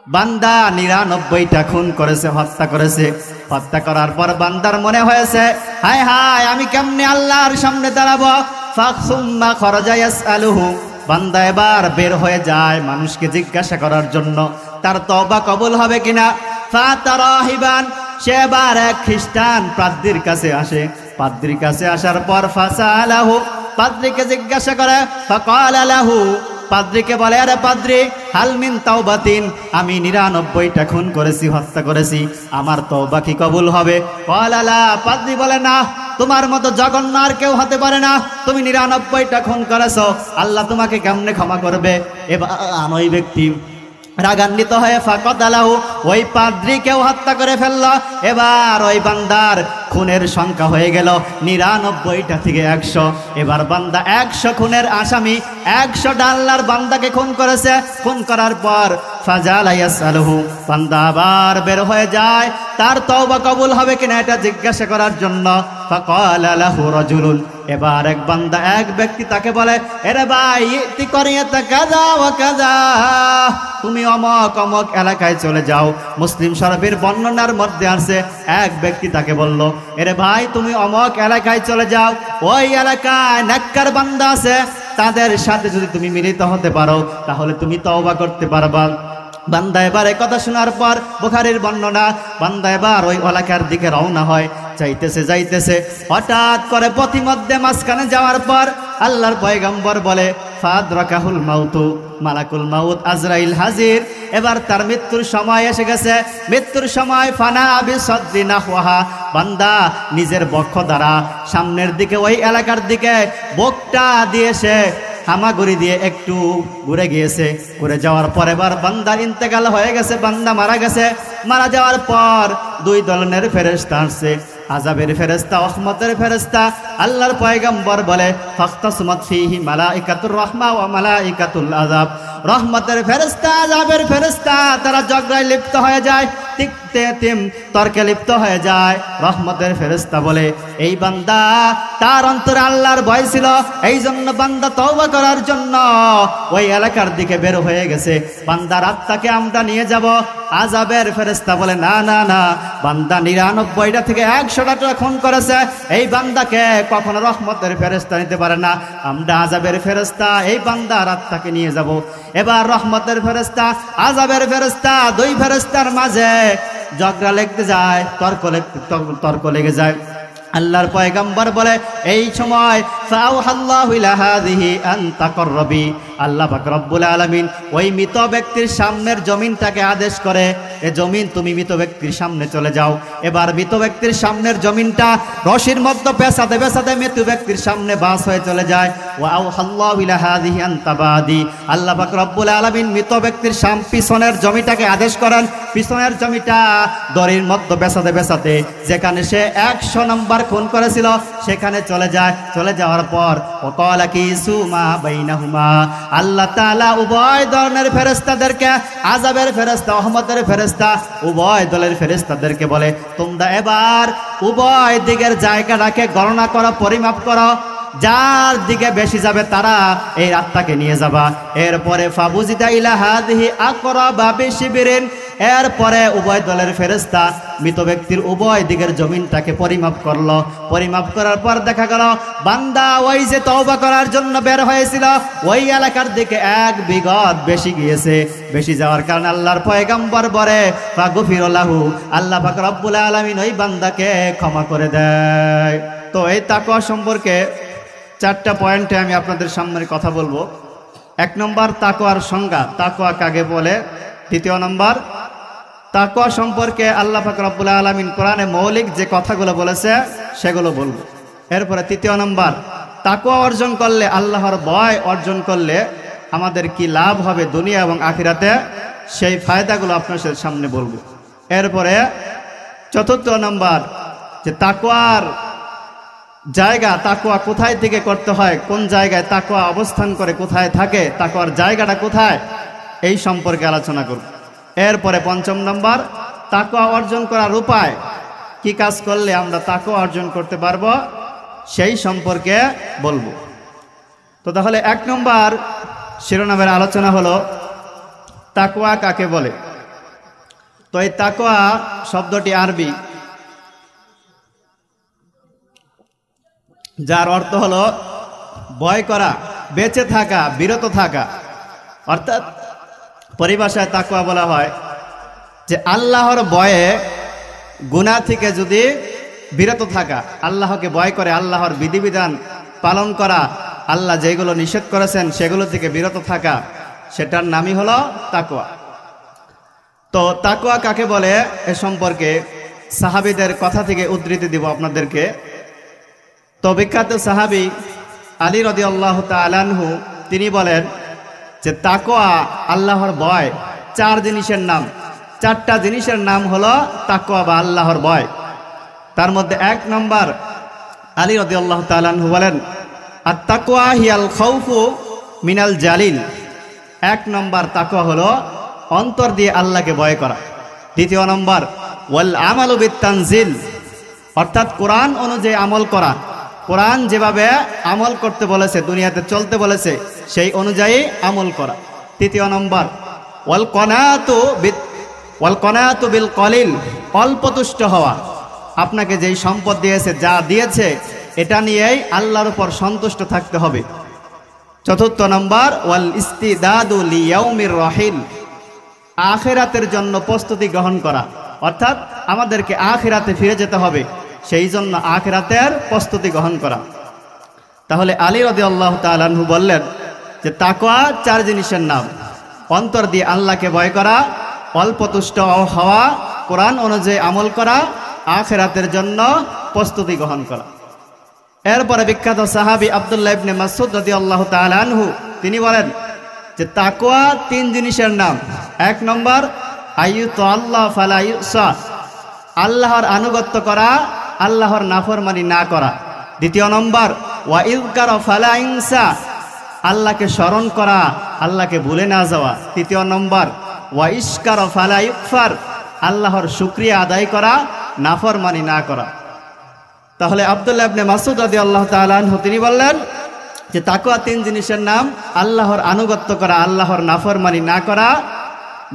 বান্দা 99টা খুন করেছে, হত্যা করেছে। হত্যা করার পর বান্দার মনে হয়েছে, হায় হায় আমি কেমনে আল্লাহর সামনে দাঁড়াবো। ফাখসুম্মা খরাজা ইয়াসআলুহু, বান্দা এবার বের হয়ে যায় মানুষকে জিজ্ঞাসা করার জন্য তার তওবা কবুল হবে কিনা। ফাতারাহিবান, সে এবার এক খ্রিস্টান পাদ্রীর কাছে আসে। পাদ্রীর কাছে আসার পর ফাসালাহু, পাদ্রীকে জিজ্ঞাসা করে। ফাকালা লাহু, পাদ্রীকে বলে, আরে পাদ্রী, হাল মিন তাওবাতিন, আমি 99টা খুন করেছি, হত্যা করেছি, আমার তওবা কি কবুল হবে? ক্বালা লা, পাদ্রী বলে, না, তোমার মতো জঘন্য আর কেউ হতে পারে না। তুমি 99টা খুন করেছো, আল্লাহ তোমাকে কেমনে ক্ষমা করবে? এবার ওই ব্যক্তি রাগান্বিত হয়ে ফাকাদালাহু, ওই পাদ্রীকেও হত্যা করে ফেলল। এবার ওই বান্দার খুনের সংখ্যা হয়ে গেল 99টা থেকে 100। এবার বান্দা 100 খুনের আসামি, 100 আল্লাহর বান্দাকে খুন করেছে। খুন করার পর ফাজালা ইয়াসআলুহু, বান্দা আবার বের হয়ে যায় তার তওবা কবুল হবে কিনা এটা জিজ্ঞাসা করার জন্য। ফাকালা লাহু রাজুলুন, এবার এক বান্দা, এক ব্যক্তি তাকে বলে, এরে ভাই, ইতি করিয়াতা কাযা ওয়া কাযা, তুমি অমক অমক এলাকায় চলে যাও। মুসলিম শরীফের বর্ণনার মধ্যে আছে, এক ব্যক্তি তাকে বলল, এরে ভাই তুমি অমক এলাকায় চলে যাও, ওই এলাকায় নেককার বান্দা আছে, তাদের সাথে যদি তুমি মিলিত হতে পারো তাহলে তুমি তওবা করতে পারবা। বান্দা এবার এই কথা শোনার পর, বুখারীর বর্ণনা, বান্দা এবার ওই এলাকার দিকে রওনা হয়। যাইতেছে যাইতেছে হঠাৎ করে পথিমধ্যে মাঝখানে যাওয়ার পর আল্লাহর পয়গম্বর বলে, ফাদরাকাহুল মাউতু, মালাকুল মাউত আজরাইল হাজির। এবার তার মৃত্যুর সময় এসে গেছে। মৃত্যুর সময় ফানা বিসাদ্দি নাহওয়াহা, বান্দা নিজের বক্ষ দ্বারা সামনের দিকে ওই এলাকার দিকে বকটা দিয়েছে, হামাগুড়ি দিয়ে একটু ঘুরে গিয়েছে। ঘুরে যাওয়ার পর এবার বান্দার ইন্তেকাল হয়ে গেছে, বান্দা মারা গেছে। মারা যাওয়ার পর 2 ধরনের ফেরেশতা আসছে, আযাবের ফেরেশতা, রহমতের ফেরেশতা। আল্লাহর পয়গম্বর বলে, ফাখতাসমাত ফীহি মালাইকাতুর রাহমা ওয়া মালাইকাতুল আযাব, রহমতের ফেরেশতা, আযাবের ফেরেশতা তারা ঝগড়ায় লিপ্ত হয়ে যায়, তর্কে লিপ্ত হয়ে যায়। রহমতের ফেরেশতা বলে, এই বান্দা তার অন্তরে আল্লাহর ভয় ছিল, এই জন্য বান্দা তওবা করার জন্য ওই এলাকার দিকে বের হয়ে গেছে, বান্দার আত্মাকে আমরা নিয়ে যাব। আযাবের ফেরেশতা বলে, না না না, বান্দা 99টা থেকে 100টা খুন করেছে, এই বান্দাকে কখনো রহমতের ফেরেশতা নিতে পারে না, আমরা আযাবের ফেরেশতা এই বান্দার আত্মাকে নিয়ে যাব। এবার রহমতের ফেরেশতা, আযাবের ফেরেশতা, 2 ফেরেশতার মাঝে ঝগড়া লেগে যায়, তর্ক লেগে যায়। আল্লাহর পয়গম্বর বলে, এই সময় ফাআওহাল্লাহু ইলা হাযিহি আন তাকাররাবি, আল্লাহ পাক রব্বুল আলামিন ওই মৃত ব্যক্তির সামনের জমিনটাকে আদেশ করে, এ জমিন তুমি মৃত ব্যক্তির সামনে চলে যাও। এবার মৃত ব্যক্তির সামনের জমিনটা রশির মধ্যে পেঁচাতে পেঁচাতে মৃত ব্যক্তির সামনে বাস হয়ে চলে যায়। ওয়া আওহাল্লাহু ইলা হাযিহি আন তাবাদি, আল্লাহ পাক রব্বুল আলামিন মৃত ব্যক্তির পিছনের জমিটাকে আদেশ করেন, পিছনের জমিটা দড়ির মধ্যে পেঁচাতে পেঁচাতে যেখানে সে 100 নম্বর খুন করেছিল সেখানে চলে যায়। চলে যাওয়ার পর ওয়াকালা কিসু মা বাইনাহুমা, আল্লাহ তাআলা উভয় ধরনের ফেরেশতাদেরকে, আযাবের ফেরেশতা, রহমতের ফেরেশতা, উভয় দলের ফেরেশতাদেরকে বলে, তোমরা এবার উভয় দিকের জায়গাটাকে গণনা করো, পরিমাপ করো, যার দিকে বেশি যাবে তারা এই আত্মাকে নিয়ে যাবা। এরপরে ফাবুজিদা ইলা হাযিহি আকরাবা বিশিবিরিন, এরপরে উভয় দলের ফেরেশতা মৃত ব্যক্তির উভয় দিকের জমিনটাকে পরিমাপ করলো। পরিমাপ করার পর দেখা গেল বান্দা ওই যে তওবা করার জন্য বের হয়েছিল ওই এলাকার দিকে 1 বিঘত বেশি গিয়েছে। বেশি যাওয়ার কারণে আল্লাহর পয়গম্বর বলে, ফাগফির লাহু, আল্লাহ পাক রব্বুল আলামিন ওই বান্দাকে ক্ষমা করে দেয়। তো এই তাকওয়া সম্পর্কে 4টা পয়েন্টে আমি আপনাদের সামনে কথা বলবো। 1 নম্বর তাকওয়ার সংজ্ঞা, তাকওয়া কাকে বলে। 2 নম্বর তাকওয়া সম্পর্কে আল্লাহ পাক রব্বুল আলামিন কোরআনে মৌলিক যে কথাগুলো বলেছে সেগুলো বলবো। এরপরে 3 নম্বর, তাকওয়া অর্জন করলে, আল্লাহর ভয় অর্জন করলে আমাদের কি লাভ হবে দুনিয়া এবং আখিরাতে, সেই ফায়দাগুলো আপনাদের সামনে বলবো। এরপরে 4 নম্বর, যে তাকওয়ার জায়গা, তাকওয়া কোথায় থেকে করতে হয়, কোন জায়গায় তাকওয়া অবস্থান করে, কোথায় থাকে, তাকওয়ার জায়গাটা কোথায়, এই সম্পর্কে আলোচনা করব। এরপরে 5 নম্বর, তাকওয়া অর্জন করার উপায়, কি কাজ করলে আমরা তাকওয়া অর্জন করতে পারবো সেই সম্পর্কে বলবো। তো তাহলে 1 নম্বর শিরোনামের আলোচনা হলো তাকওয়া কাকে বলে। তো এই তাকওয়া শব্দটি আরবি, যার অর্থ হলো ভয় করা, বেঁচে থাকা, বিরত থাকা। অর্থাৎ পরিভাষায় তাকওয়া বলা হয় যে আল্লাহর ভয়ে গুনাহ থেকে যদি বিরত থাকা, আল্লাহকে ভয় করে আল্লাহর বিধিবিধান পালন করা, আল্লাহ যেগুলো নিষেধ করেছেন সেগুলো থেকে বিরত থাকা, সেটার নামই হলো তাকওয়া। তো তাকওয়া কাকে বলে এ সম্পর্কে সাহাবীদের কথা থেকে উদ্ধৃতি দিব আপনাদেরকে। তো বিখ্যাত সাহাবী আলী রাদিয়াল্লাহু তাআলা আনহু তিনি বলেন যে তাকওয়া আল্লাহর ভয়, চারটা জিনিসের নাম হলো তাকওয়া বা আল্লাহর ভয়। তার মধ্যে 1 নম্বর আলী রাদিয়াল্লাহু তাআলা আনহু বলেন আত-তাকওয়া হিয়াল খাউফু মিনাল জালিল। 1 নম্বর তাকওয়া হলো অন্তর দিয়ে আল্লাহকে ভয় করা। 2 নম্বর ওয়াল আমালু বিত-তানজিল, অর্থাৎ কোরআন অনুযায়ী আমল করা, কোরআন যেভাবে আমল করতে বলেছে, দুনিয়াতে চলতে বলেছে সেই অনুযায়ী আমল করা। 3 নম্বর ওয়াল কনাতু বিল কলিল, অল্প তুষ্ট হওয়া, আপনাকে যেই সম্পদ দিয়েছে, যা দিয়েছে এটা নিয়েই আল্লাহর উপর সন্তুষ্ট থাকতে হবে। 4 নম্বর ওয়াল ইস্তিদাদু লিয়াউমির রাহিল, আখিরাতের জন্য প্রস্তুতি গ্রহণ করা, অর্থাৎ আমাদেরকে আখিরাতে ফিরে যেতে হবে, সেই জন্য আখিরাতের প্রস্তুতি গ্রহণ করা। তাহলে আলী রাদিয়াল্লাহু তাআলা আনহু বললেন যে তাকওয়া 4 জিনিসের নাম: অন্তর দিয়ে আল্লাহকে ভয় করা, অল্প তুষ্ট হওয়া, কোরআন অনুযায়ী আমল করা, আখিরাতের জন্য প্রস্তুতি গ্রহণ করা। এরপরে বিখ্যাত সাহাবী আব্দুল্লাহ ইবনে মাসউদ রাদিয়াল্লাহু তাআলা আনহু তিনি বলেন যে তাকওয়া 3 জিনিসের নাম। 1 নম্বর আইয়ুতাল্লাহ ফালা ইউসা, আল্লাহর আনুগত্য করা, আল্লাহর নাফরমানি না করা। 2 নম্বর ওয়া ইযকার ফালা ইনসা, আল্লাহকে স্মরণ করা, আল্লাহকে ভুলে না যাওয়া। 3 নম্বর ওয়া ইশকার ফালা ইকফার, আল্লাহর শুকরিয়া আদায় করা, নাফরমানি না করা। তাহলে আব্দুল্লাহ ইবনে মাসউদ রাদিয়াল্লাহু তাআলা আনহু তিনি বললেন যে তাকওয়া 3 জিনিসের নাম: আল্লাহর আনুগত্য করা, আল্লাহর নাফরমানি না করা।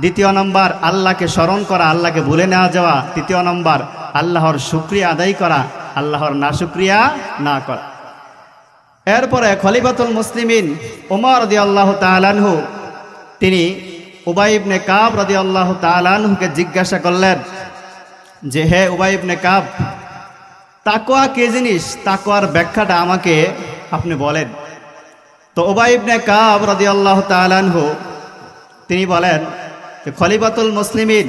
2 নম্বর আল্লাহকে স্মরণ করা, আল্লাহকে ভুলে না যাওয়া। 3 নম্বর আল্লাহর শুকরিয়া আদায় করা, আল্লাহর নাশুকরিয়া না করা। এরপরে খলিফাতুল মুসলিমিন ওমর রাদিয়াল্লাহু তাআলা আনহু তিনি উবাই ইবনে কাব রাদিয়াল্লাহু তাআলা আনহুকে জিজ্ঞাসা করলেন যে হে উবাই ইবনে কাব, তাকওয়া কি জিনিস? তাকওয়ার ব্যাখ্যাটা আমাকে আপনি বলেন। তো উবাই ইবনে কাব রাদিয়াল্লাহু তাআলা আনহু তিনি বলেন যে খলিফাতুল মুসলিমিন,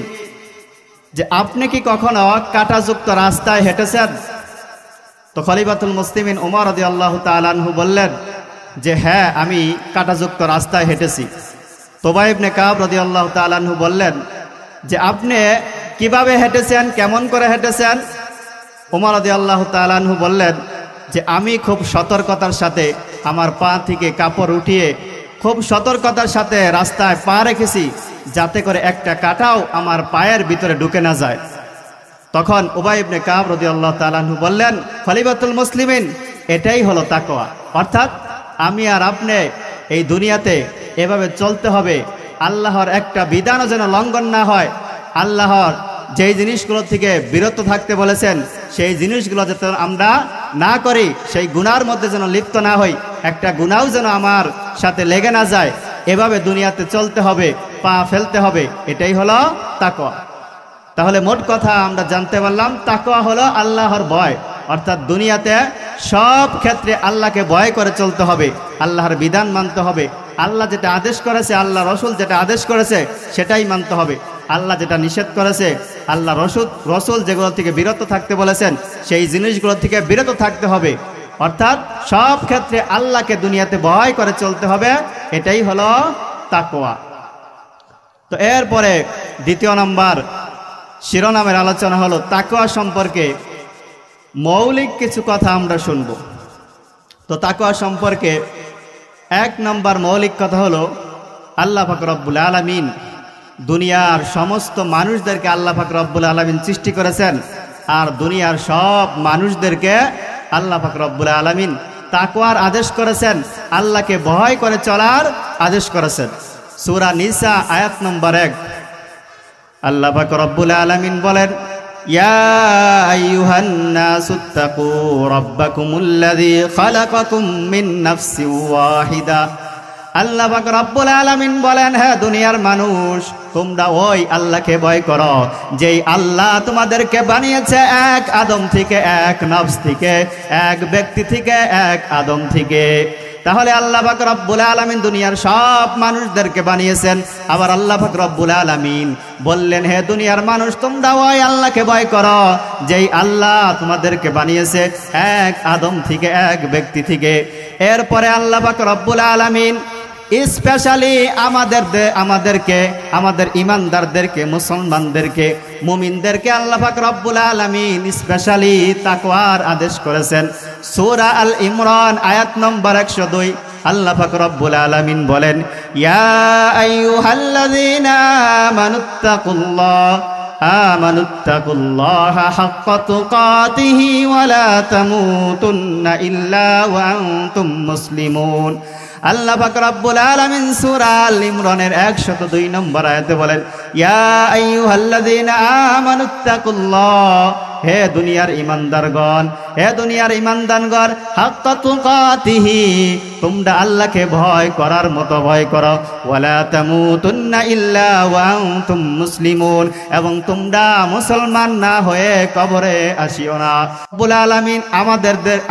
যে আপনি কি কখনো কাঁটাযুক্ত রাস্তায় হেঁটেছেন? তো খলিফাতুল মুসলিমিন ওমর রাদিয়াল্লাহু তাআলা আনহু বললেন যে হ্যাঁ, আমি কাঁটাযুক্ত রাস্তায় হেঁটেছি। তো উবাই ইবনে কাব রাদিয়াল্লাহু তাআলা আনহু বললেন যে আপনি কিভাবে হেঁটেছেন, কেমন করে হেঁটেছেন? ওমর রাদিয়াল্লাহু তাআলা আনহু বললেন যে আমি খুব সতর্কতার সাথে আমার পা থেকে কাপড় উঠিয়ে খুব সতর্কতার সাথে রাস্তায় পা রেখেছি, যাতে করে একটা কাঁটাও আমার পায়ের ভিতরে ঢুকে না যায়। তখন উবাই ইবনে কাব রাদিয়াল্লাহু তাআলা আনহু বললেন, খলিফাতুল মুসলিমিন, এটাই হলো তাকওয়া। অর্থাৎ আমি আর আপনি এই দুনিয়াতে এভাবে চলতে হবে, আল্লাহর একটা বিধানও যেন লঙ্ঘন না হয়, আল্লাহর যেই জিনিসগুলো থেকে বিরত থাকতে বলেছেন সেই জিনিসগুলো যাতে আমরা না করি, সেই গুনার মধ্যে যেন লিপ্ত না হই, একটা গুনাও যেন আমার সাথে লেগে না যায়, এভাবে দুনিয়াতে চলতে হবে, পা ফেলতে হবে, এটাই হলো তাকওয়া। তাহলে মোট কথা আমরা জানতে পারলাম তাকওয়া হলো আল্লাহর ভয়, অর্থাৎ দুনিয়াতে সব ক্ষেত্রে আল্লাহকে ভয় করে চলতে হবে, আল্লাহর বিধান মানতে হবে, আল্লাহ যেটা আদেশ করেছে, আল্লাহ রসুল যেটা আদেশ করেছে সেটাই মানতে হবে, আল্লাহ যেটা নিষেধ করেছে, আল্লাহ রসুল যেগুলো থেকে বিরত থাকতে বলেছেন সেই জিনিসগুলো থেকে বিরত থাকতে হবে। অর্থাৎ সব ক্ষেত্রে আল্লাহকে দুনিয়াতে ভয় করে চলতে হবে, এটাই হলো তাকওয়া। তো এরপরে 2 নম্বর শিরোনামের আলোচনা হলো তাকওয়া সম্পর্কে মৌলিক কিছু কথা আমরা শুনব। তো তাকওয়া সম্পর্কে 1 নম্বর মৌলিক কথা হলো আল্লাহ পাক রব্বুল আলামিন দুনিয়ার সমস্ত মানুষদেরকে আল্লাহ পাক রব্বুল আলামিন সৃষ্টি করেছেন, আর দুনিয়ার সব মানুষদেরকে আল্লাহ পাক রব্বুল আলামিন তাকওয়ার আদেশ করেছেন, আল্লাহকে ভয় করে চলার আদেশ করেছেন। সূরা নিসা আয়াত নম্বর 1। আল্লাহ পাক রব্বুল আলামিন বলেন, ইয়া আইয়ুহান নাসুত্তাকু রাব্বাকুমুল্লাযী খালাকাকুম মিন নাফসিন ওয়াহিদা। আল্লাহ পাক রব্বুল আলামিন বলেন, হে দুনিয়ার মানুষ, তোমরা ওই আল্লাহকে ভয় করো যেই আল্লাহ তোমাদেরকে বানিয়েছে এক আদম থেকে, এক নফস থেকে, এক ব্যক্তি থেকে, এক আদম থেকে। তাহলে আল্লাহ পাক রব্বুল আলামিন দুনিয়ার সব মানুষদেরকে বানিয়েছেন। আবার আল্লাহ পাক রব্বুল আলামিন বললেন, হে দুনিয়ার মানুষ, তোমরা ওই আল্লাহকে ভয় করো যেই আল্লাহ তোমাদেরকে বানিয়েছে এক আদম থেকে, এক ব্যক্তি থেকে। এরপরে আল্লাহ পাক রব্বুল আলামিন স্পেশালি আমাদেরকে, আমাদের ইমানদারদেরকে, মুসলমানদেরকে, মুমিনদেরকে আল্লাহ পাক রব্বুল আলামিন স্পেশালি তাকওয়ার আদেশ করেছেন। সূরা আল ইমরান আয়াত নম্বর 102 আল্লাহ পাক রব্বুল আলামিন বলেন, ইয়া আইয়ুহাল্লাযীনা আমানুত্তাকুল্লাহা হাক্কা তুকাতিহি ওয়া লা তামুতুন্না ইল্লা ওয়া আনতুম মুসলিমুন। আল্লাহ পাক রব্বুল আলামিন সূরা আল ইমরানের 102 নম্বর আয়াতে বলেন, ইয়া আইয়ুহাল্লাযীনা আমানুত্তাকুল্লাহ, হে দুনিয়ার ঈমানদারগণ, হে দুনিয়ার ঈমানদারগণ, হাক্কা তুকাতিহি, তোমরা আল্লাহকে ভয় করার মতো ভয় করো, ওয়ালা তামুতুন্না ইল্লা ওয়া আনতুম মুসলিমুন, এবং তোমরা মুসলমান না হয়ে কবরে আসিও না। রব্বুল আলামিন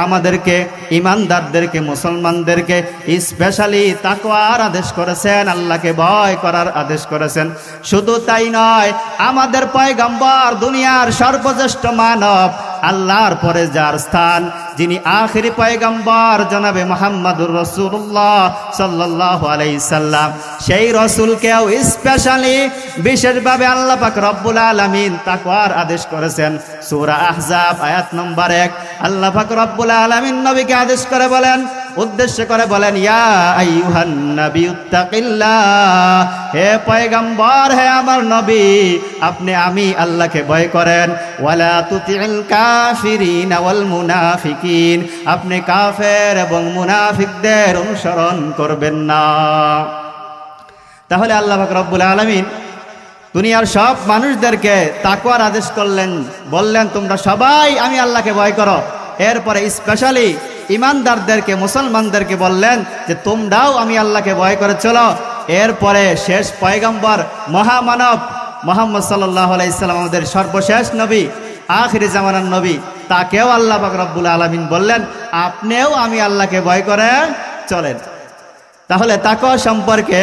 আমাদেরকে ঈমানদারদেরকে, মুসলমানদেরকে স্পেশালি তাকওয়ার আদেশ করেছেন, আল্লাহকে ভয় করার আদেশ করেছেন। শুধু তাই নয়, আমাদের পয়গম্বর, দুনিয়ার সর্বশ্রেষ্ঠ মানব, আল্লাহর পরে যার স্থান, যিনি আখিরি পয়গম্বর জনাবে মুহাম্মদুর রাসূলুল্লাহ সাল্লাল্লাহু আলাইহি সাল্লাম, সেই রাসূলকেও স্পেশালি বিশেষভাবে আল্লাহ পাক রব্বুল আলামিন তাকওয়ার আদেশ করেছেন। সূরা আহজাব আয়াত নম্বর 1 আল্লাহ পাক রব্বুল আলামিন নবীকে আদেশ করে বলেন, উদ্দেশ্য করে বলেন, ইয়া আইয়ুহান নাবিয়্যুত্তাকিল্লাহ, হে পয়গম্বর, হে আমার নবী, আমি আল্লাহকে ভয় করেন। ওয়ালা তুতিল কাফিরিন ওয়াল মুনাফিকিন, আপনি কাফের এবং মুনাফিকদের অনুসরণ করবেন না। তাহলে আল্লাহ পাক রব্বুল আলামিন দুনিয়ার সব মানুষদেরকে তাকওয়ার আদেশ করলেন, বললেন তোমরা সবাই আমি আল্লাহকে ভয় করো। এরপরে স্পেশালি ইমানদারদেরকে, মুসলমানদেরকে বললেন যে তোমরাও আমি আল্লাহকে ভয় করে চলো। এরপরে শেষ পয়গম্বর, মহামানব মুহাম্মদ সাল্লাল্লাহু আলাইহি সাল্লাম, আমাদের সর্বশেষ নবী, আখিরি জামানার নবী, তাকেও আল্লাহ পাক রব্বুল আলামিন বললেন, আপনিও আমি আল্লাহকে ভয় করে চলেন। তাহলে তাকওয়া সম্পর্কে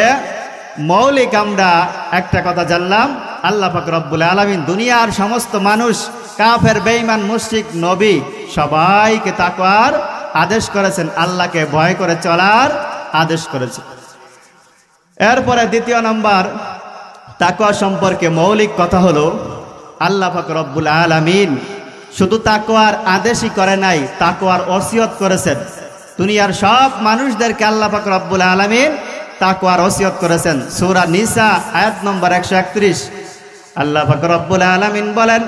মৌলিক আমরা একটা কথা জানলাম, আল্লাহ পাক রব্বুল আলামিন দুনিয়ার সমস্ত মানুষ, কাফের, বেঈমান, মুশরিক, নবী, সবাইকে তাকওয়ার আদেশ করেছেন, আল্লাহকে ভয় করে চলার আদেশ করেছেন। এরপরে দ্বিতীয় নম্বর তাকওয়া সম্পর্কে মৌলিক কথা হলো, আল্লাহ পাক রব্বুল আলামিন শুধু তাকওয়ার আদেশই করে নাই, তাকওয়ার ওসিয়ত করেছেন। দুনিয়ার সব মানুষদেরকে আল্লাহ পাক রব্বুল আলামিন তাকওয়ার ওসিয়ত করেছেন। সূরা নিসা আয়াত নম্বর 131 আল্লাহ পাক রব্বুল আলামিন বলেন,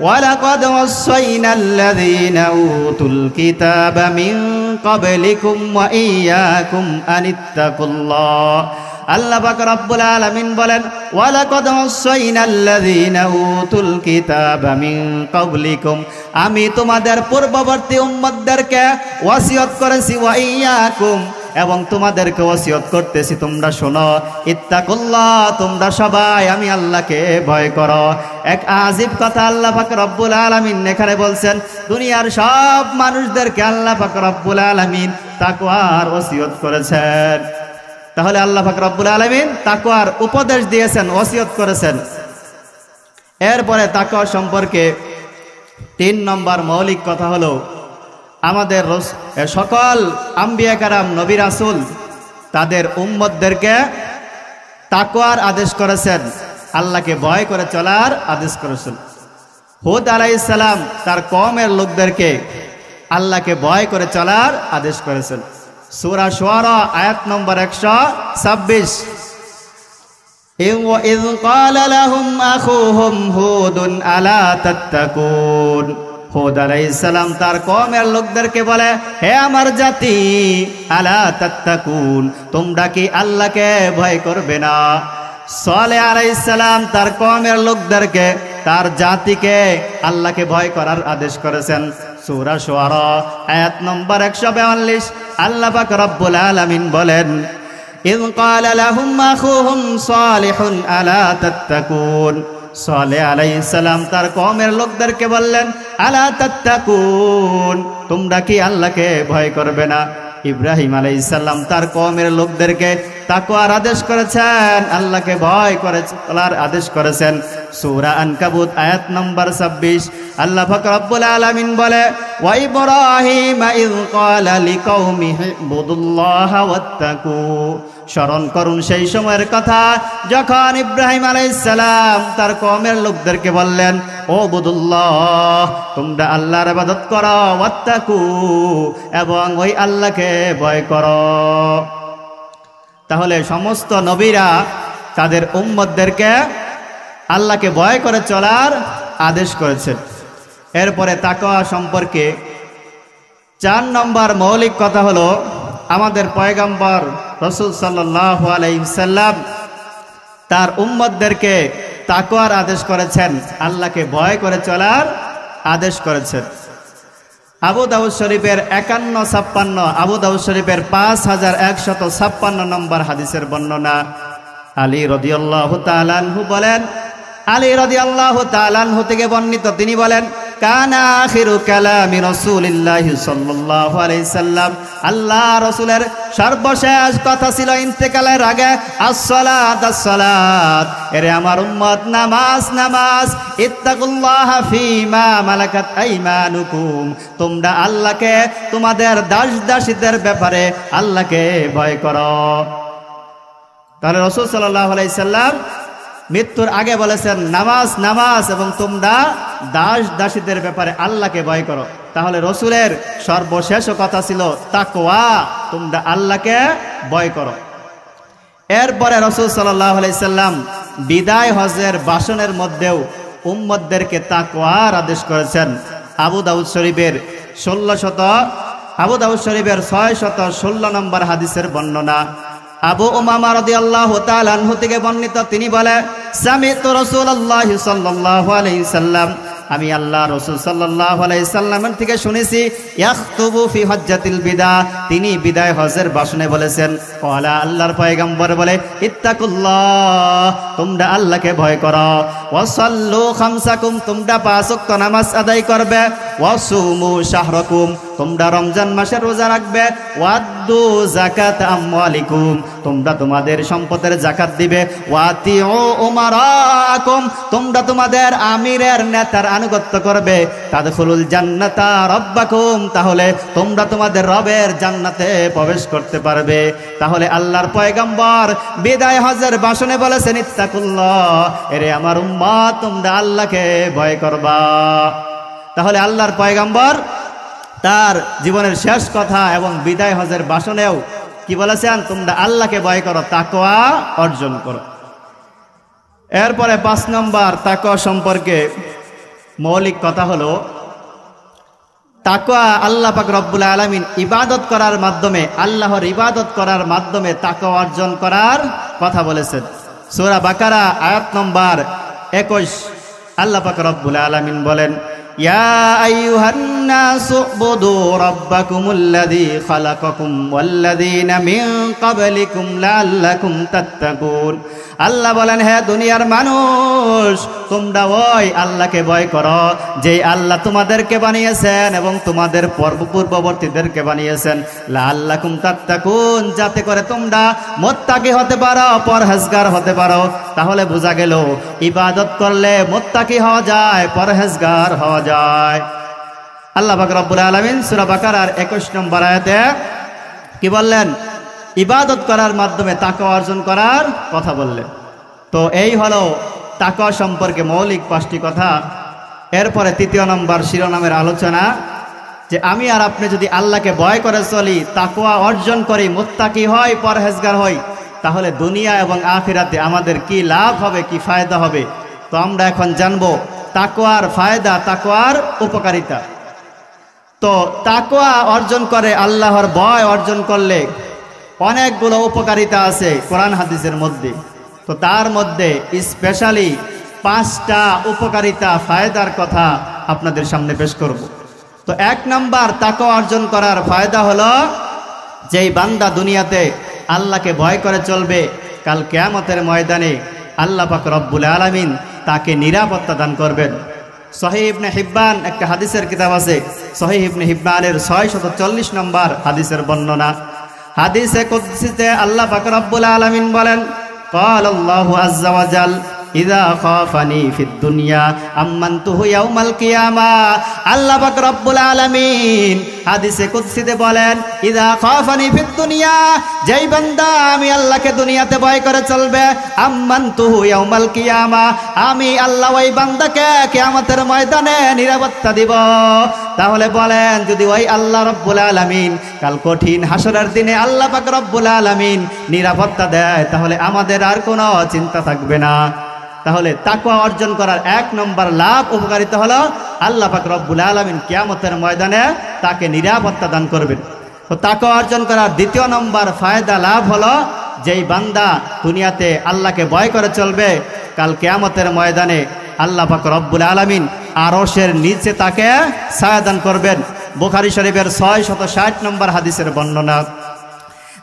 ওয়ালাকাদ ওয়াসাইনাল্লাযীনা উতুল কিতাবা মিন ক্বাবলিকুম ওয়া ইয়্যাকুম আনিত্তাকুল্লাহ। আল্লাহ পাক রব্বুল আলামিন বলেন, ওয়ালাকাদ ওয়াসাইনাল্লাযীনা উতুল কিতাবা মিন ক্বাবলিকুম, আমি তোমাদের পূর্ববর্তী উম্মতদেরকে ওয়াসিয়ত করেছি, ওয়া ইয়্যাকুম, এবং তোমাদেরকে ওসিয়ত করতেছি, তোমরা শোনো, ইত্তাকুল্লাহ, তোমরা সবাই আমি আল্লাহকে ভয় করো। এক আজীব কথা আল্লাহ পাক রব্বুল আলামিন এখানে বলছেন, দুনিয়ার সব মানুষদেরকে আল্লাহ পাক রব্বুল আলামিন তাকওয়ার ওসিয়ত করেছেন। তাহলে আল্লাহ পাক রব্বুল আলামিন তাকওয়ার উপদেশ দিয়েছেন, ওসিয়ত করেছেন। এরপরে তাকওয়া সম্পর্কে 3 নম্বর মৌলিক কথা হলো, আমাদের সকল আম্বিয়া কারাম, নবী রাসূল, তাদের উম্মতদেরকে তাকওয়ার আদেশ করেছেন, আল্লাহকে ভয় করে চলার আদেশ করেছেন। হুদ আলাইহিস সালাম তার কওমের লোকদেরকে আল্লাহকে ভয় করে চলার আদেশ করেছেন। সূরা শুআরা আয়াত নম্বর 126 ইয ক্বালা লাহুম আখুহুম হুদুন আলা তাত্তাকুন, হুদ আলাইহিস সালাম তার কওমের লোকদেরকে বলে, হে আমার জাতি, আলা তাত্তাকুন, তোমরা কি আল্লাহকে ভয় করবে না? সালেহ আলাইহিস সালাম তার কওমের লোকদেরকে, তার জাতিকে আল্লাহকে ভয় করার আদেশ করেছেন। সূরা শুআরা আয়াত নম্বর 142 আল্লাহ পাক রব্বুল আলামিন বলেন, ইয ক্বালা লাহুম আখুহুম সালিহুন আলা তাত্তাকুন। সালেহ আলাইহিস সালাম তার কওমের লোকদেরকে বললেন, আলা তাত্তাকুন, তোমরা কি আল্লাহকে ভয় করবে না? ইব্রাহিম আলাইহিস সালাম তার কওমের লোকদেরকে তাকওয়ার আদেশ করেছেন, আল্লাহকে ভয় করে চলার আদেশ করেছেন। সূরা আনকাবুত আয়াত নম্বর 26 আল্লাহ পাক রব্বুল আলামিন বলে, ওয়া ইব্রাহিম ইয ক্বালা লিকওমিহি ইবুদুল্লাহা ওয়াত্তাকু। স্মরণ করুন সেই সময়ের কথা যখন ইব্রাহিম আলাইহিস সালাম তার কওমের লোকদেরকে বললেন, ও বুদুল্লাহ, তোমরা আল্লাহর ইবাদত করো, ওয়াত্তাকু, এবং ওই আল্লাহকে ভয় করো। তাহলে সমস্ত নবীরা তাদের উম্মতদেরকে আল্লাহকে ভয় করে চলার আদেশ করেছেন। এরপরে তাকওয়া সম্পর্কে 4 নম্বর মৌলিক কথা হলো, আমাদের পয়গম্বর রাসূল সাল্লাল্লাহু আলাইহি ওয়াসাল্লাম তার উম্মতদেরকে তাকওয়ার আদেশ করেছেন, আল্লাহকে ভয় করে চলার আদেশ করেছেন। আবু দাউদ শরীফের 51-56, আবু দাউদ শরীফের 5156 নম্বর হাদিসের বর্ণনা। আলী রাদিয়াল্লাহু তাআলা আনহু বলেন, আলী রাদিয়াল্লাহু তাআলা আনহু থেকে বর্ণিত, তিনি বলেন, কানা আখিরু কালামি রাসূলিল্লাহি সাল্লাল্লাহু আলাইহি সাল্লাম, আল্লাহ রাসূলের সর্বশেষ কথা ছিল ইন্তেকালের আগে, আসসালাত আসসালাত, এরে আমার উম্মত, নামাজ নামাজ, ইত্তাকুল্লাহা ফীমা মালাকাত আইমানুকুম, তোমরা আল্লাহকে তোমাদের দাস দাসীদের ব্যাপারে আল্লাহকে ভয় করো। তাহলে রাসূল সাল্লাল্লাহু আলাইহি সাল্লাম মৃত্যুর আগে বলেছেন নামাজ নামাজ, এবং তোমরা দাস দাসীদের ব্যাপারে আল্লাহকে ভয় করো। তাহলে রসুলের সর্বশেষ কথা ছিল তাকওয়া, তোমরা আল্লাহকে ভয় করো। এরপরে রসুল সাল্লাল্লাহু আলাইহি সাল্লাম বিদায় হজের ভাষণের মধ্যেও উম্মতদেরকে তাকওয়ার আদেশ করেছেন। আবু দাউদ শরীফের 616 নম্বর হাদিসের বর্ণনা। আবু উমামা রাদিয়াল্লাহু তাআলা আনহু থেকে বর্ণিত, তিনি বলে, সামি'তু রাসূলুল্লাহি সাল্লাল্লাহু আলাইহি সাল্লাম, আমি আল্লাহ রাসূল সাল্লাল্লাহু আলাইহি সাল্লামের থেকে শুনেছি, ইয়াখতুবু ফি হজ্জাতিল বিদা, তিনি বিদায় হজের ভাষণে বলেছেন, ওয়ালা, আল্লাহর পয়গম্বর বলে, ইত্তাকুল্লাহ, তোমরা আল্লাহকে ভয় করো, ওয়াসাল্লু খামসাকুম, তোমরা 5 ওয়াক্ত নামাজ আদায় করবে, ওয়াসুমু শাহরাকুম, তোমরা রমজান মাসের রোজা রাখবে, ওয়াদ্দু যাকাত আমওয়ালিকুম, তোমরা তোমাদের সম্পদের যাকাত দিবে, ওয়াতিউ উমারাকুম, তোমরা তোমাদের আমিরের নেতার আনুগত্য করবে, তাদখুলুল জান্নাতা রাব্বাকুম, তাহলে তোমরা তোমাদের রবের জান্নাতে প্রবেশ করতে পারবে। তাহলে আল্লাহর পয়গম্বর বিদায় হজের ভাষণে বলেছেন, ইত্তাকুল্লাহ, এরে আমার উম্মত, তোমরা আল্লাহকে ভয় করবা। তাহলে আল্লাহর পয়গম্বর তার জীবনের শেষ কথা এবং বিদায় হজের ভাষণেও কি বলেছেন? তোমরা আল্লাহকে ভয় করো, তাকওয়া অর্জন করো। এরপরে 5 নম্বর তাকওয়া সম্পর্কে মৌলিক কথা হলো, তাকওয়া আল্লাহ পাক রব্বুল আলামিন ইবাদত করার মাধ্যমে, আল্লাহর ইবাদত করার মাধ্যমে তাকওয়া অর্জন করার কথা বলেছেন। সূরা বাকারা আয়াত নম্বর 21 আল্লাহ পাক রব্বুল আলামিন বলেন, ইয়া আইয়ুহান নাসু উবুদু রাব্বাকুমুল্লাযী খালাকাকুম ওয়াল্লাযীনা মিন ক্বাবলিকুম লাআল্লাকুম তাত্তাকুন। আল্লাহ বলেন, হে দুনিয়ার মানুষ, তোমরা ওই আল্লাহকে ভয় করো যে আল্লাহ তোমাদেরকে বানিয়েছেন এবং তোমাদের পূর্ববর্তীদেরকে বানিয়েছেন, লাআল্লাকুম তাত্তাকুন, যাতে করে তোমরা মুত্তাকি হতে পারো, পরহেজগার হতে পারো। তাহলে বোঝা গেল ইবাদত করলে মুত্তাকি হওয়া যায়, পরহেজগার হওয়া যায়। আল্লাহ পাক রব্বুল আলামিন সূরা বাকারার 21 নম্বর আয়াতে কি বললেন? ইবাদত করার মাধ্যমে তাকওয়া অর্জন করার কথা বললেন। তো এই হলো তাকওয়া সম্পর্কে মৌলিক 5টি কথা। এরপরে 3 নম্বর শিরোনামের আলোচনা, যে আমি আর আপনি যদি আল্লাহকে ভয় করে চলি, তাকওয়া অর্জন করি, মুত্তাকি হই, পরহেজগার হই, তাহলে দুনিয়া এবং আখিরাতে আমাদের কি লাভ হবে, কি ফায়দা হবে। তো আমরা এখন জানবো তাকওয়ার ফায়দা, তাকওয়ার উপকারিতা। তো তাকওয়া অর্জন করে, আল্লাহর ভয় অর্জন করলে অনেকগুলো উপকারিতা আছে কোরআন হাদিসের মধ্যে। তো তার মধ্যে স্পেশালি 5টা উপকারিতা ফায়দার কথা আপনাদের সামনে পেশ করব। তো 1 নাম্বার তাকওয়া অর্জন করার ফায়দা হলো, যেই বান্দা দুনিয়াতে আল্লাহকে ভয় করে চলবে, কাল কিয়ামতের ময়দানে আল্লাহ পাক রব্বুল আলামিন তাকে নিরাপত্তা দান করবেন। সহিহ ইবনে হিব্বান একটা হাদিসের কিতাব আছে, সহিহ ইবনে হিব্বানের 640 নম্বর হাদিসের বর্ণনা। হাদিসে কুদসিতে আল্লাহ পাক রব্বুল আলামিন বলেন, ক্বালা আল্লাহু আযজা ওয়া জাল ইযা খাফানি ফিদ দুনিয়া আমানতুহু ইয়াউমাল কিয়ামা। আল্লাহ পাক রব্বুল আলামিন হাদিসে কুদসিতে বলেন, ইযা খাফানি ফিদ দুনিয়া, যেই বান্দা আমি আল্লাহকে দুনিয়াতে ভয় করে চলবে, আমানতুহু ইয়াউমাল কিয়ামা, আমি আল্লাহ ওই বান্দাকে কিয়ামতের ময়দানে নিরাপত্তা দিব। তাহলে বলেন, যদি ওই আল্লাহ রব্বুল আলামিন কাল কঠিন হাসরের দিনে আল্লাহ পাক রব্বুল আলামিন নিরাপত্তা দেয়, তাহলে আমাদের আর কোনো চিন্তা থাকবে না। তাহলে তাকওয়া অর্জন করার 1 নম্বর লাভ উপকারিতা হলো, আল্লাহ পাক রব্বুল আলামিন কিয়ামতের ময়দানে তাকে নিরাপত্তা দান করবেন। তো তাকওয়া অর্জন করার 2 নম্বর ফায়দা লাভ হলো, যেই বান্দা দুনিয়াতে আল্লাহকে ভয় করে চলবে, কাল কিয়ামতের ময়দানে আল্লাহ পাক রব্বুল আলামিন আরশের নিচে তাকে ছায়া দান করবেন। বুখারী শরীফের 660 নম্বর হাদিসের বর্ণনা,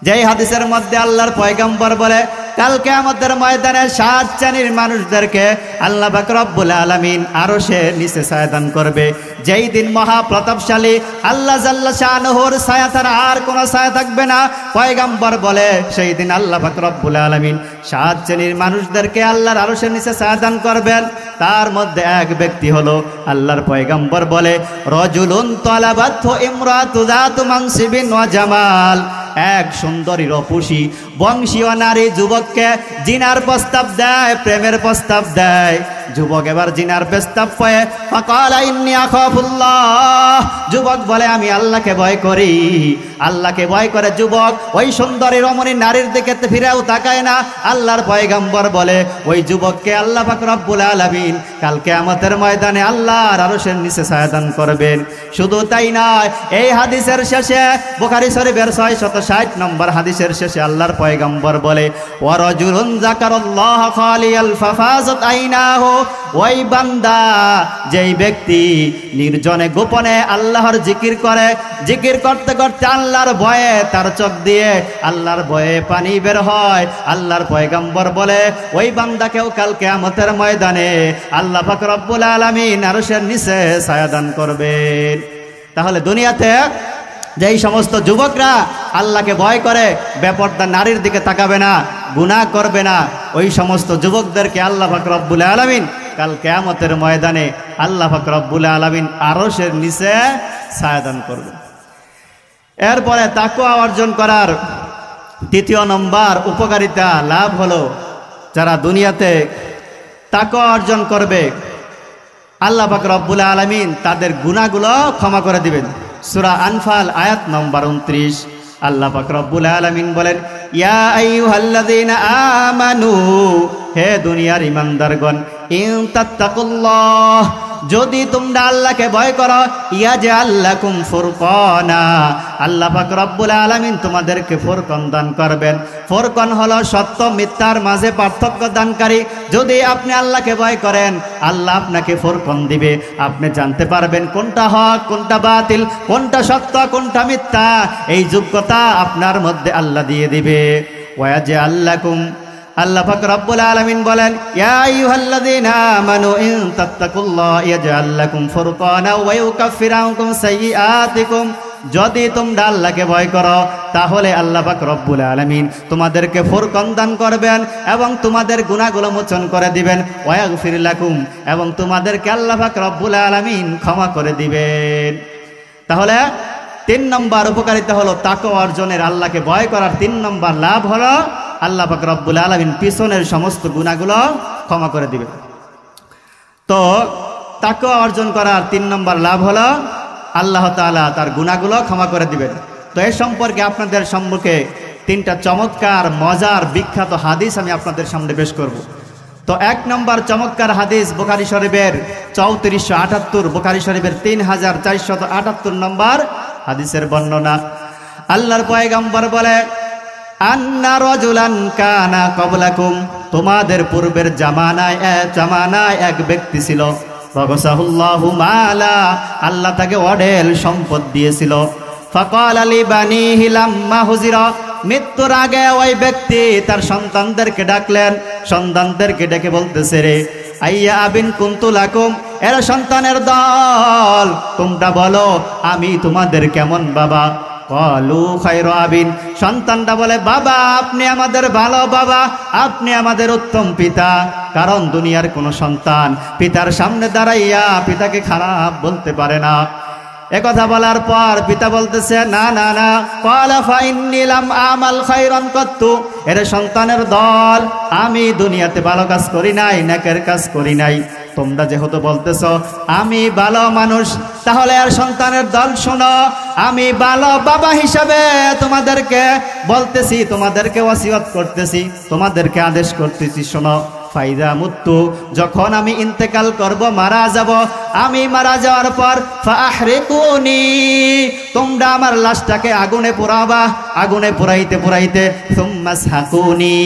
যেই হাদিসের মধ্যে আল্লাহর পয়গম্বর বলে, কাল কিয়ামতের ময়দানে 7 শ্রেণীর মানুষদেরকে আল্লাহ পাক রব্বুল আলামিন আরশের নিচে ছায়া দান করবে। যেই দিন মহাপ্রতাপশালী আল্লাহ জাল্লা শানুহুর ছায়া ছাড়া আর কোনো ছায়া থাকবে না। পয়গম্বর বলে, সেই দিন আল্লাহ পাক রব্বুল আলামিন 7 শ্রেণীর মানুষদেরকে আল্লাহর আরশের নিচে ছায়া দান করবেন। তার মধ্যে এক ব্যক্তি হলো, আল্লাহর পয়গম্বর বলে, রজুলুন তালাবাতহু ইমরাতু যাতু মানসিবিন ওয়া জামাল, এক সুন্দরী রূপসী বংশীয় নারী যুবককে জিনার প্রস্তাব দেয়, প্রেমের প্রস্তাব দেয়। যুবক এবার জিনার প্রস্তাব পেয়ে ফাকালা ইন্নী আখাফুল্লাহ, যুবক বলে, আমি আল্লাহকে ভয় করি। আল্লাহকে ভয় করে যুবক ওই সুন্দরী রমণী নারীর দিকে ফিরেও তাকায় না। আল্লাহর পয়গম্বর বলে, ওই যুবককে আল্লাহ পাক রব্বুল আলামিন কাল কিয়ামতের ময়দানে আল্লাহর আরশের নিচে ছায়া দান করবেন। শুধু তাই নয়, এই হাদিসের শেষে বুখারী শরীফের 660 নম্বর হাদিসের শেষে আল্লাহর পয়গম্বর বলে, ওয়া রাজুলুন যাকারাল্লাহ খালিয়াল ফাফাজাত আইনাহু, ওই বান্দা, যেই ব্যক্তি নির্জনে গোপনে আল্লাহর জিকির করে, জিকির করতে করতে আল্লাহর ভয়ে তার চোখ দিয়ে আল্লাহর ভয়ে পানি বের হয়। আল্লাহর পয়গম্বর বলে, ওই বান্দাকেও কাল কিয়ামতের ময়দানে আল্লাহ পাক রব্বুল আলামিন আরশের নিচে ছায়া দান করবেন। তাহলে দুনিয়াতে যেই সমস্ত যুবকরা আল্লাহকে ভয় করে বেপরদা নারীর দিকে তাকাবে না, গুনাহ করবে না, ওই সমস্ত যুবকদেরকে আল্লাহ পাক রব্বুল আলামিন কাল কিয়ামতের ময়দানে আল্লাহ পাক রব্বুল আলামিন আরশের নিচে ছায়া দান করবেন। এরপরে তাকওয়া অর্জন করার 2 নম্বর উপকারিতা লাভ হলো, যারা দুনিয়াতে তাকওয়া অর্জন করবে, আল্লাহ পাক রব্বুল আলামিন তাদের গুনাহগুলো ক্ষমা করে দিবেন। সূরা আনফাল আয়াত নম্বর 29 আল্লাহ পাক রব্বুল আলামিন বলেন, ইয়া আইয়ুহাল্লাযীনা আমানু, হে দুনিয়ার ঈমানদারগণ, ইন তাত্তাকুল্লাহ, যদি তোমরা আল্লাহকে ভয় করো, ইয়াজআল লাকুম ফুরকানা, আল্লাহ পাক রব্বুল আলামিন তোমাদেরকে ফুরকান দান করবেন। ফুরকান হলো সত্য মিথ্যার মাঝে পার্থক্য দানকারী। যদি আপনি আল্লাহকে ভয় করেন, আল্লাহ আপনাকে ফুরকান দিবে, আপনি জানতে পারবেন কোনটা হক, কোনটা বাতিল, কোনটা সত্য, কোনটা মিথ্যা। এই যোগ্যতা আপনার মধ্যে আল্লাহ দিয়ে দিবে। ওয়াজআল লাকুম, আল্লাহ পাক রব্বুল আলামিন বলেন, ইয়া আইয়ুহাল্লাযীনা আমানু ইন তাত্তাকুল্লাহ ইয়াজআল লাকুম ফুরকানা ওয়া ইউকাফির আনকুম সাইয়্যাতিকুম, যদি তোমরা আল্লাহকে ভয় করো, তাহলে আল্লাহ পাক রব্বুল আলামিন তোমাদেরকে ফুরকান দান করবেন এবং তোমাদের গুনাহগুলো মোচন করে দিবেন। ওয়া ইয়াগফির লাকুম, এবং তোমাদেরকে আল্লাহ পাক রব্বুল আলামিন ক্ষমা করে দিবেন। তাহলে 3 নম্বর উপকারিতা হলো তাকওয়া অর্জনের, আল্লাহকে ভয় করার 3 নম্বর লাভ হলো, আল্লাহ পাক রব্বুল আলামিন পিছনের সমস্ত গুনাহগুলো ক্ষমা করে দিবেন। তো তাকওয়া অর্জন করার 3 নম্বর লাভ হলো, আল্লাহ তাআলা তার গুনাহগুলো ক্ষমা করে দিবেন। তো এই সম্পর্কে আপনাদের সম্মুখে 3টা চমৎকার মজার বিখ্যাত হাদিস আমি আপনাদের সামনে পেশ করব। তো 1 নম্বর চমৎকার হাদিস বুখারী শরীফের 3478, বুখারী শরীফের 3478 নম্বর হাদিসের বর্ণনা। আল্লাহর পয়গম্বর বলে, আন্না রাজুলান কানা ক্বাবলাকুম তোমাদের পূর্বের জামানায় এক ব্যক্তি ছিল, ওয়াগসাহুল্লাহু মালা, আল্লাহ তাকে অঢেল সম্পদ দিয়েছিল। ফাকাল আলী বানিহি লাম্মা হুজিরা, মৃত্যুর আগে ওই ব্যক্তি তার সন্তানদেরকে ডাকলেন, সন্তানদেরকে ডেকে বলতেছে, রে আইয়া আবিন কুনতু লাকুম, এরা সন্তানের দল, তোমরা বলো আমি তোমাদের কেমন বাবা? ক্বালু খায়রু আবিন, সন্তানটা বলে, বাবা আপনি আমাদের ভালো বাবা, আপনি আমাদের উত্তম পিতা। কারণ দুনিয়ার কোনো সন্তান পিতার সামনে দাঁড়াইয়া পিতাকে খারাপ বলতে পারে না। একথা বলার পর পিতা বলতেছে, না না না, ক্বালা ফাইন্নী লাম আমাল খায়রান কাত্তু, এর সন্তানের দল, আমি দুনিয়াতে ভালো কাজ করি নাই, নেকের কাজ করি নাই। তোমরা যেহেতু বলতেছো আমি ভালো মানুষ, তাহলে আর সন্তানের দল শোনো, আমি ভালো বাবা হিসাবে তোমাদেরকে বলতেছি, তোমাদেরকে ওয়াসিয়ত করতেছি, তোমাদেরকে আদেশ করতেছি, শোনো। ফাইদা মুত্তু, যখন আমি ইন্তেকাল করব, মারা যাব, আমি মারা যাওয়ার পর ফাহরিকুনি, তোমরা আমার লাশটাকে আগুনে পোড়াবা, আগুনে পোড়াইতে পোড়াইতে সুম্মা সাকুনি,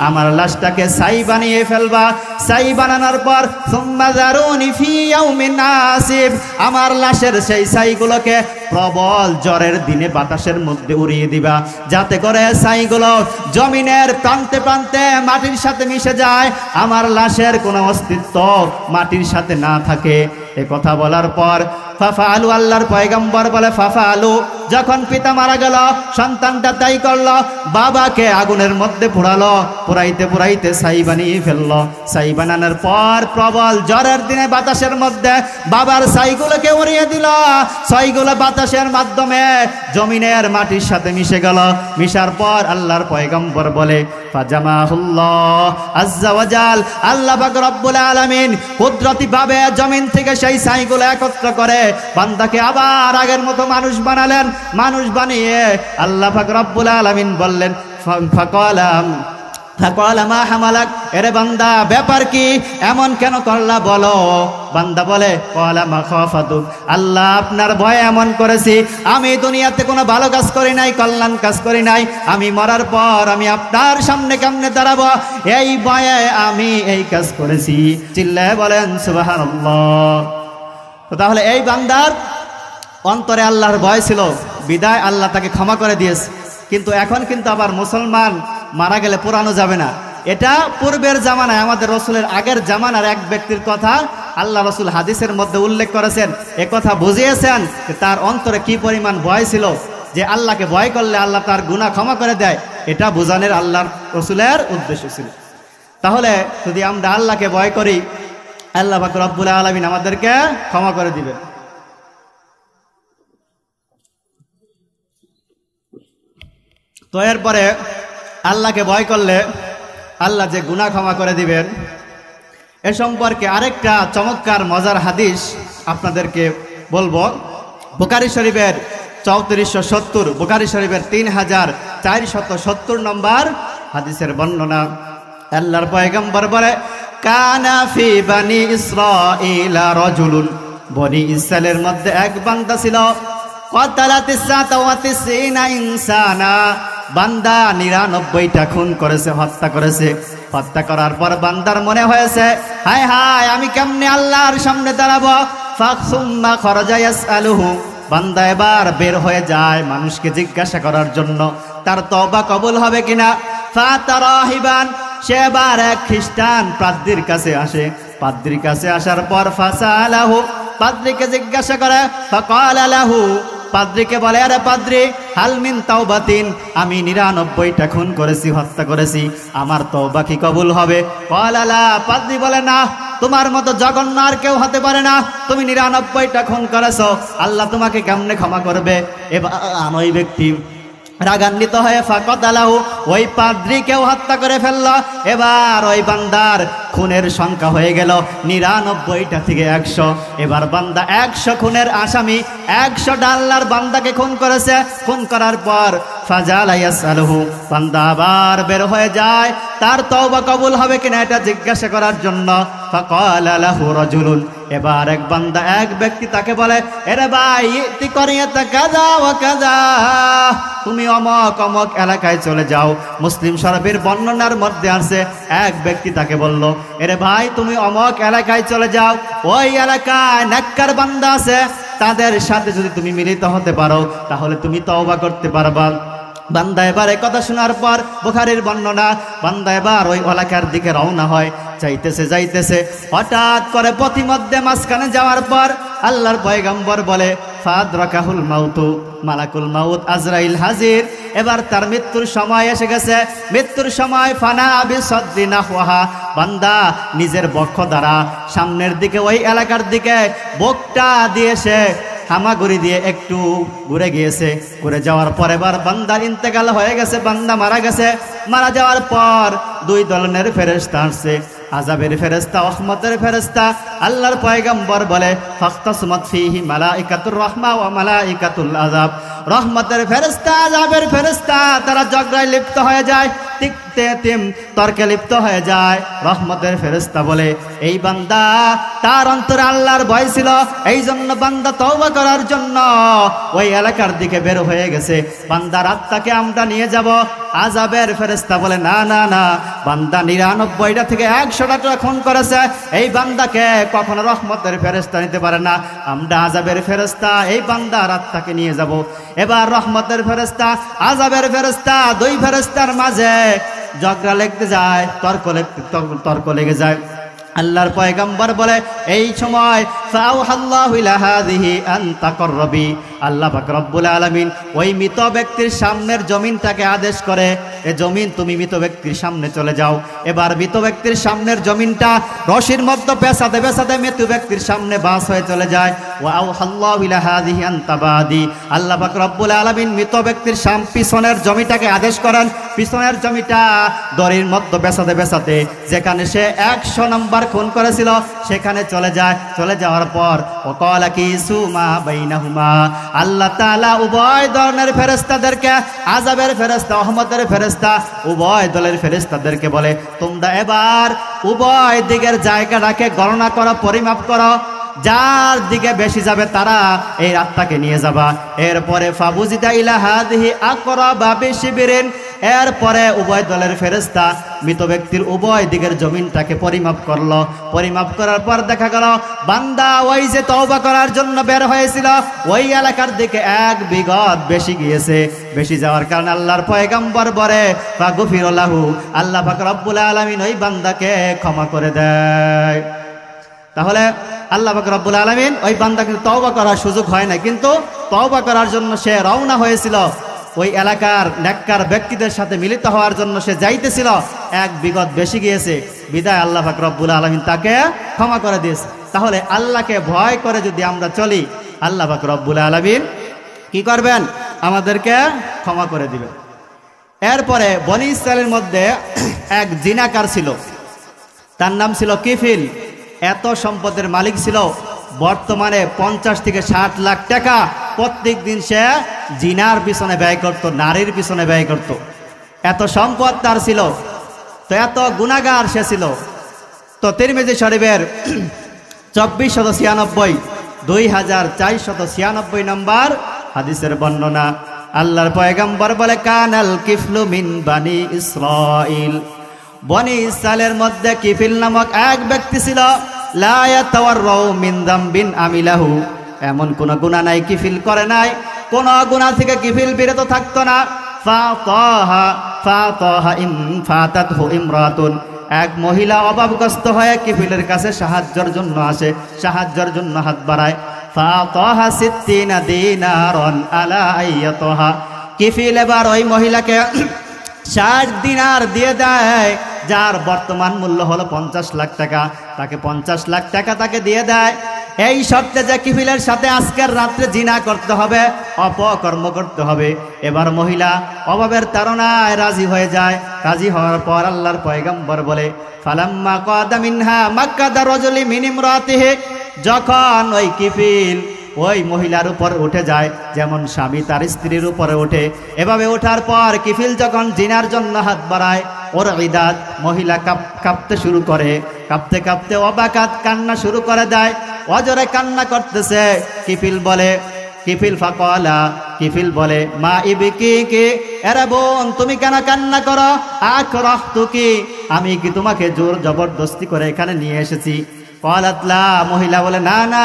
আমার লাশটাকে ছাই বানিয়ে ফেলবা, ছাই বানানোর পর সুম্মা যারুনি ফি ইয়াউমিন আসিব, আমার লাশের সেই ছাইগুলোকে প্রবল জ্বরের দিনে বাতাসের মধ্যে উড়িয়ে দিবা, যাতে করে ছাইগুলো জমিনের প্রান্তে প্রান্তে মাটির সাথে মিশে যায়, আমার লাশের কোনো অস্তিত্ব মাটির সাথে না থাকে। এ কথা বলার পর ফাফালু, আল্লাহর পয়গম্বর বলে ফাফালু, যখন পিতা মারা গেল সন্তানটা তাই করলো, বাবাকে আগুনের মধ্যে পোড়ালো, পোড়াইতে পোড়াইতে ছাই বানিয়ে ফেললো, ছাই বানানোর পর প্রবল জ্বরের দিনে বাতাসের মধ্যে বাবার ছাইগুলোকে উড়িয়ে দিল, ছাইগুলো বাতাসের মাধ্যমে জমিনের মাটির সাথে মিশে গেল। মিশার পর আল্লাহর পয়গম্বর বলে ফাজামাহুল্লাহ আজ্জা ওয়া জাল, আল্লাহ পাক রব্বুল আলামিন কুদরতি ভাবে জমিন থেকে সেই ছাইগুলো একত্র করে বান্দাকে আবার আগের মতো মানুষ বানালেন। মানুষ বানিয়ে আল্লাহ পাক রব্বুল আলামিন বললেন, ফাকালা মা হামালাক, এরে বান্দা ব্যাপার কি, এমন কেন করলা বলো? বান্দা বলে, ক্বালা মা খাফাতু, আল্লাহ আপনার ভয়ে এমন করেছি, আমি দুনিয়াতে কোনো ভালো কাজ করি নাই, কল্যাণ কাজ করি নাই, আমি মরার পর আমি আপনার সামনে কেমনে দাঁড়াবো, এই ভয়ে আমি এই কাজ করেছি। চিল্লায়ে বলেন সুবহানাল্লাহ। তাহলে এই বান্দার অন্তরে আল্লাহর ভয় ছিল, বিদায় আল্লাহ তাকে ক্ষমা করে দিয়েছে। কিন্তু এখন কিন্তু আবার মুসলমান মারা গেলে পোড়ানো যাবে না। এটা পূর্বের জামানায়, আমাদের রসুলের আগের জামানার এক ব্যক্তির কথা আল্লাহ রসুল হাদিসের মধ্যে উল্লেখ করেছেন। এ কথা বুঝিয়েছেন যে তার অন্তরে কি পরিমাণ ভয় ছিল, যে আল্লাহকে ভয় করলে আল্লাহ তার গুনাহ ক্ষমা করে দেয়, এটা বোঝানোর আল্লাহর রসুলের উদ্দেশ্য ছিল। তাহলে যদি আমরা আল্লাহকে ভয় করি, আল্লাহ পাক রব্বুল আলামিন আমাদেরকে ক্ষমা করে দিবেন। তো এরপরে আল্লাহকে ভয় করলে আল্লাহ যে গুনাহ ক্ষমা করে দিবেন, এ সম্পর্কে আরেকটা চমৎকার মজার হাদিস আপনাদেরকে বলবো। বুখারী শরীফের 3470, বুখারী শরীফের 3470 নম্বর হাদিসের বর্ণনা। আল্লাহর পয়গম্বর বলে, কানা ফি বানি ইসরাঈলা রাজুলুন, বনি ইসরাইলের মধ্যে এক বান্দা ছিল, ক্বাতালা 99 ইনসানা, বান্দা 99টা খুন করেছে, হত্যা করেছে। হত্যা করার পর বান্দার মনে হয়েছে, হায় হায় আমি কেমনে আল্লাহর সামনে দাঁড়াবো। ফাসুম্মা খরাজা ইয়াসআলুহু, বান্দা এবার বের হয়ে যায় মানুষকে জিজ্ঞাসা করার জন্য তার তওবা কবুল হবে কিনা। ফাতারাহিবান, সে এবার এক খ্রিস্টান পাদ্রীর কাছে আসে। পাদ্রীর কাছে আসার পর ফাসালাহু, পাদ্রীকে জিজ্ঞাসা করে। ফাকালা লাহু, পাদ্রীকে বলে, আরে পাদ্রী, হালমিন তাওবাতিন, আমি 99টা খুন করেছি, হত্যা করেছি, আমার তওবা কি কবুল হবে? ক্বালা লা, পাদ্রী বলে, না, তোমার মতো জঘন্য আর কেউ হতে পারে না, তুমি 99টা খুন করেছো, আল্লাহ তোমাকে কেমনে ক্ষমা করবে? এবার ওই ব্যক্তি রাগান্বিত হয়ে ফাকাতালাহু, ওই পাদ্রীকেও হত্যা করে ফেলল। এবার ওই বান্দার খুনের সংখ্যা হয়ে গেল 99টা থেকে 100। এবার বান্দা 100 খুনের আসামি, 100টা আল্লাহর বান্দাকে খুন করেছে। খুন করার পর ফাজালা ইয়াসআলুহু, বান্দা আবার বের হয়ে যায় তার তওবা কবুল হবে কিনা এটা জিজ্ঞাসা করার জন্য। ফাকালা লাহু রাজুলুন, এবার এক বান্দা, এক ব্যক্তি তাকে বলে, এরে ভাই, ইতি করিয়াতা কাযা ওয়া কাযা, তুমি অমক অমক এলাকায় চলে যাও, মুসলিম শরীফের বর্ণনার মধ্যে আছে এক ব্যক্তি তাকে বলল, এরে ভাই তুমি অমক এলাকায় চলে যাও, ওই এলাকায় নেককার বান্দা আছে, তাদের সাথে যদি তুমি মিলিত হতে পারো তাহলে তুমি তওবা করতে পারবা। বান্দা এবার এই কথা শোনার পর, বুখারীর বর্ণনা, বান্দা এবার ওই এলাকার দিকে রওনা হয়। যাইতেছে হঠাৎ করে পথিমধ্যে মাঝখানে যাওয়ার পর আল্লাহর পয়গম্বর বলে, ফাদরাকাহুল মাউতু, মালাকুল মাউত আজরাইল হাজির। এবার তার মৃত্যুর সময় এসে গেছে। মৃত্যুর সময় ফানা বিসাদ্দি নাহওয়াহা, বান্দা নিজের বক্ষ দ্বারা সামনের দিকে ওই এলাকার দিকে বকটা দিয়েছে, হামাগুড়ি দিয়ে একটু ঘুরে গিয়েছে। ঘুরে যাওয়ার পর এবার বান্দার ইন্তেকাল হয়ে গেছে, বান্দা মারা গেছে। মারা যাওয়ার পর দুই ধরনের ফেরেশতা আসছে, আযাবের ফেরেশতা, রহমতের ফেরেশতা। আল্লাহর পয়গম্বর বলে, ফাখতাসমাত ফীহি মালাইকাতুর রাহমা ওয়া মালাইকাতুল আযাব। রহমতের ফেরেশতা, আযাবের ফেরেশতা তারা ঝগড়ায় লিপ্ত হয়ে যায়, তর্কে লিপ্ত হয়ে যায়। রহমতের ফেরেশতা বলে, এই বান্দা তার অন্তরে আল্লাহর ভয় ছিল, এই জন্য বান্দা তওবা করার জন্য ওই এলাকার দিকে বের হয়ে গেছে, বান্দার আত্মাকে আমরা নিয়ে যাব। আযাবের ফেরেশতা বলে, না না না, বান্দা 99টা থেকে 100টা খুন করেছে, এই বান্দাকে কখনো রহমতের ফেরেশতা নিতে পারে না, আমরা আযাবের ফেরেশতা এই বান্দার আত্মাকে নিয়ে যাব। এবার রহমতের ফেরেশতা, আযাবের ফেরেশতা, দুই ফেরেশতার মাঝে ঝগড়া লেগে যায়, তর্ক লেগে যায়। আল্লাহর পয়গম্বর বলে, এই সময় ফাওহাল্লাহু ইলা হাযিহি আন তাকররবি, আল্লাহ পাক রব্বুল আলামিন ওই মৃত ব্যক্তির সামনের জমিনটাকে আদেশ করে, এ জমিন তুমি মৃত ব্যক্তির সামনে চলে যাও। এবার মৃত ব্যক্তির সামনের জমিনটা রশির মধ্যে পেঁচাতে পেঁচাতে মৃত ব্যক্তির সামনে বাস হয়ে চলে যায়। ওয়া আওহাল্লাহু ইলা হাযিহি আন তাবাদি, আল্লাহ পাক রব্বুল আলামিন মৃত ব্যক্তির পিছনের জমিটাকে আদেশ করেন, পিছনের জমিটা দড়ির মধ্যে পেঁচাতে পেঁচাতে যেখানে সে 100 নম্বর খুন করেছিল সেখানে চলে যায়। চলে যাওয়ার পর ওয়াকালা কিসু মা বাইনাহুমা, আল্লাহ তাআলা উভয় ধরনের ফেরেশতাদেরকে, আযাবের ফেরেশতা, রহমতের ফেরেশতা, উভয় দলের ফেরেশতাদেরকে বলে, তোমরা এবার উভয় দিকের জায়গাটাকে গণনা করো, পরিমাপ করো, যার দিকে বেশি যাবে তারা এই আত্মাকে নিয়ে যাবা। এরপরে ফাবুজিদা ইলা হাযিহি আকরাবা বিশিবিরিন, এরপরে উভয় দলের ফেরেশতা মৃত ব্যক্তির উভয় দিকের জমিনটাকে পরিমাপ করলো। পরিমাপ করার পর দেখা গেল বান্দা ওই যে তওবা করার জন্য বের হয়েছিল ওই এলাকার দিকে 1 বিঘত বেশি গিয়েছে। বেশি যাওয়ার কারণে আল্লাহর পয়গম্বর বলে, ফাগফির লাহু, আল্লাহ পাক রব্বুল আলামিন ওই বান্দাকে ক্ষমা করে দেয়। তাহলে আল্লাহ পাক রব্বুল আলামিন ওই বান্দাকে তওবা করার সুযোগ হয় না, কিন্তু তওবা করার জন্য সে রওনা হয়েছিল, ওই এলাকার নেককার ব্যক্তিদের সাথে মিলিত হওয়ার জন্য সে যাইতেছিল, 1 বিঘত বেশি গিয়েছে, বিদায় আল্লাহ পাক রব্বুল আলামিন তাকে ক্ষমা করে দিয়েছে। তাহলে আল্লাহকে ভয় করে যদি আমরা চলি, আল্লাহ পাক রব্বুল আলামিন কি করবেন? আমাদেরকে ক্ষমা করে দিবেন। এরপরে বনি ইসরাইলের মধ্যে এক জিনাকার ছিল, তার নাম ছিল কিফিল। এত সম্পদের মালিক ছিল, বর্তমানে 50 থেকে 60 লাখ টাকা প্রত্যেক দিন সে জিনার পিছনে ব্যয় করত, নারীর পিছনে ব্যয় করত। এত সম্পদ তার ছিল, তো এত গুনাহগার সে ছিল। তো তিরমিজি শরীফের 2496 2496 নম্বর হাদিসের বর্ণনা, আল্লাহর পয়গম্বর বলে, কানাল কিফলু মিন বানি ইসরাইল, বনি ইসরাইলের মধ্যে কিফিল নামক এক ব্যক্তি ছিল। লা ইয়াতাওয়াররাউ মিন যামবিন আমিলাহু, এমন কোন গুনাহ নাই কিফিল করে নাই, কোন গুনাহ থেকে কিফিল বিরত থাকতো না। ফাতাহা ফাতাতহু ইমরাতুন, এক মহিলা অভাবগ্রস্ত হয়ে কিফিলের কাছে সাহায্যের জন্য আসে, সাহায্যের জন্য হাত বাড়ায়। ফাতাহা 60 দিনারান আলা আইয়াতাহা, কিফিল এবার ওই মহিলাকে 60 দিনার দিয়ে দেয়, যার বর্তমান মূল্য হলো 50 লাখ টাকা। তাকে 50 লাখ টাকা তাকে দিয়ে দেয়, এই শর্তে যে কিফিলের সাথে আজকের রাত্রে জিনা করতে হবে, অপকর্ম করতে হবে। এবার মহিলা অভাবের তাড়নায় রাজি হয়ে যায়। রাজি হওয়ার পর আল্লাহর পয়গম্বর বলে, ফালাম্মা কাদা মিনহা মাক্কাদা রাজুলি মিন ইমরাতিহি, যখন ওই কিফিল ওই মহিলার উপর উঠে যায়, যেমন স্বামী তার স্ত্রীর উপরে ওঠে, এভাবে ওঠার পর কিফিল যখন জিনার জন্য হাত বাড়ায়, ওর ইদাত মহিলা কাঁপতে শুরু করে, কাঁপতে কাঁপতে অবাকাত কান্না শুরু করে দেয়, অজরে কান্না করতেছে। কিফিল বলে, কিফিল ফাকালা, কিফিল বলে মা ইবকিকি, আরে বোন তুমি কেন কান্না করো? আকরাহতুকি, আমি কি তোমাকে জোর জবরদস্তি করে এখানে নিয়ে এসেছি? ক্বালাত লা, মহিলা বলে না না,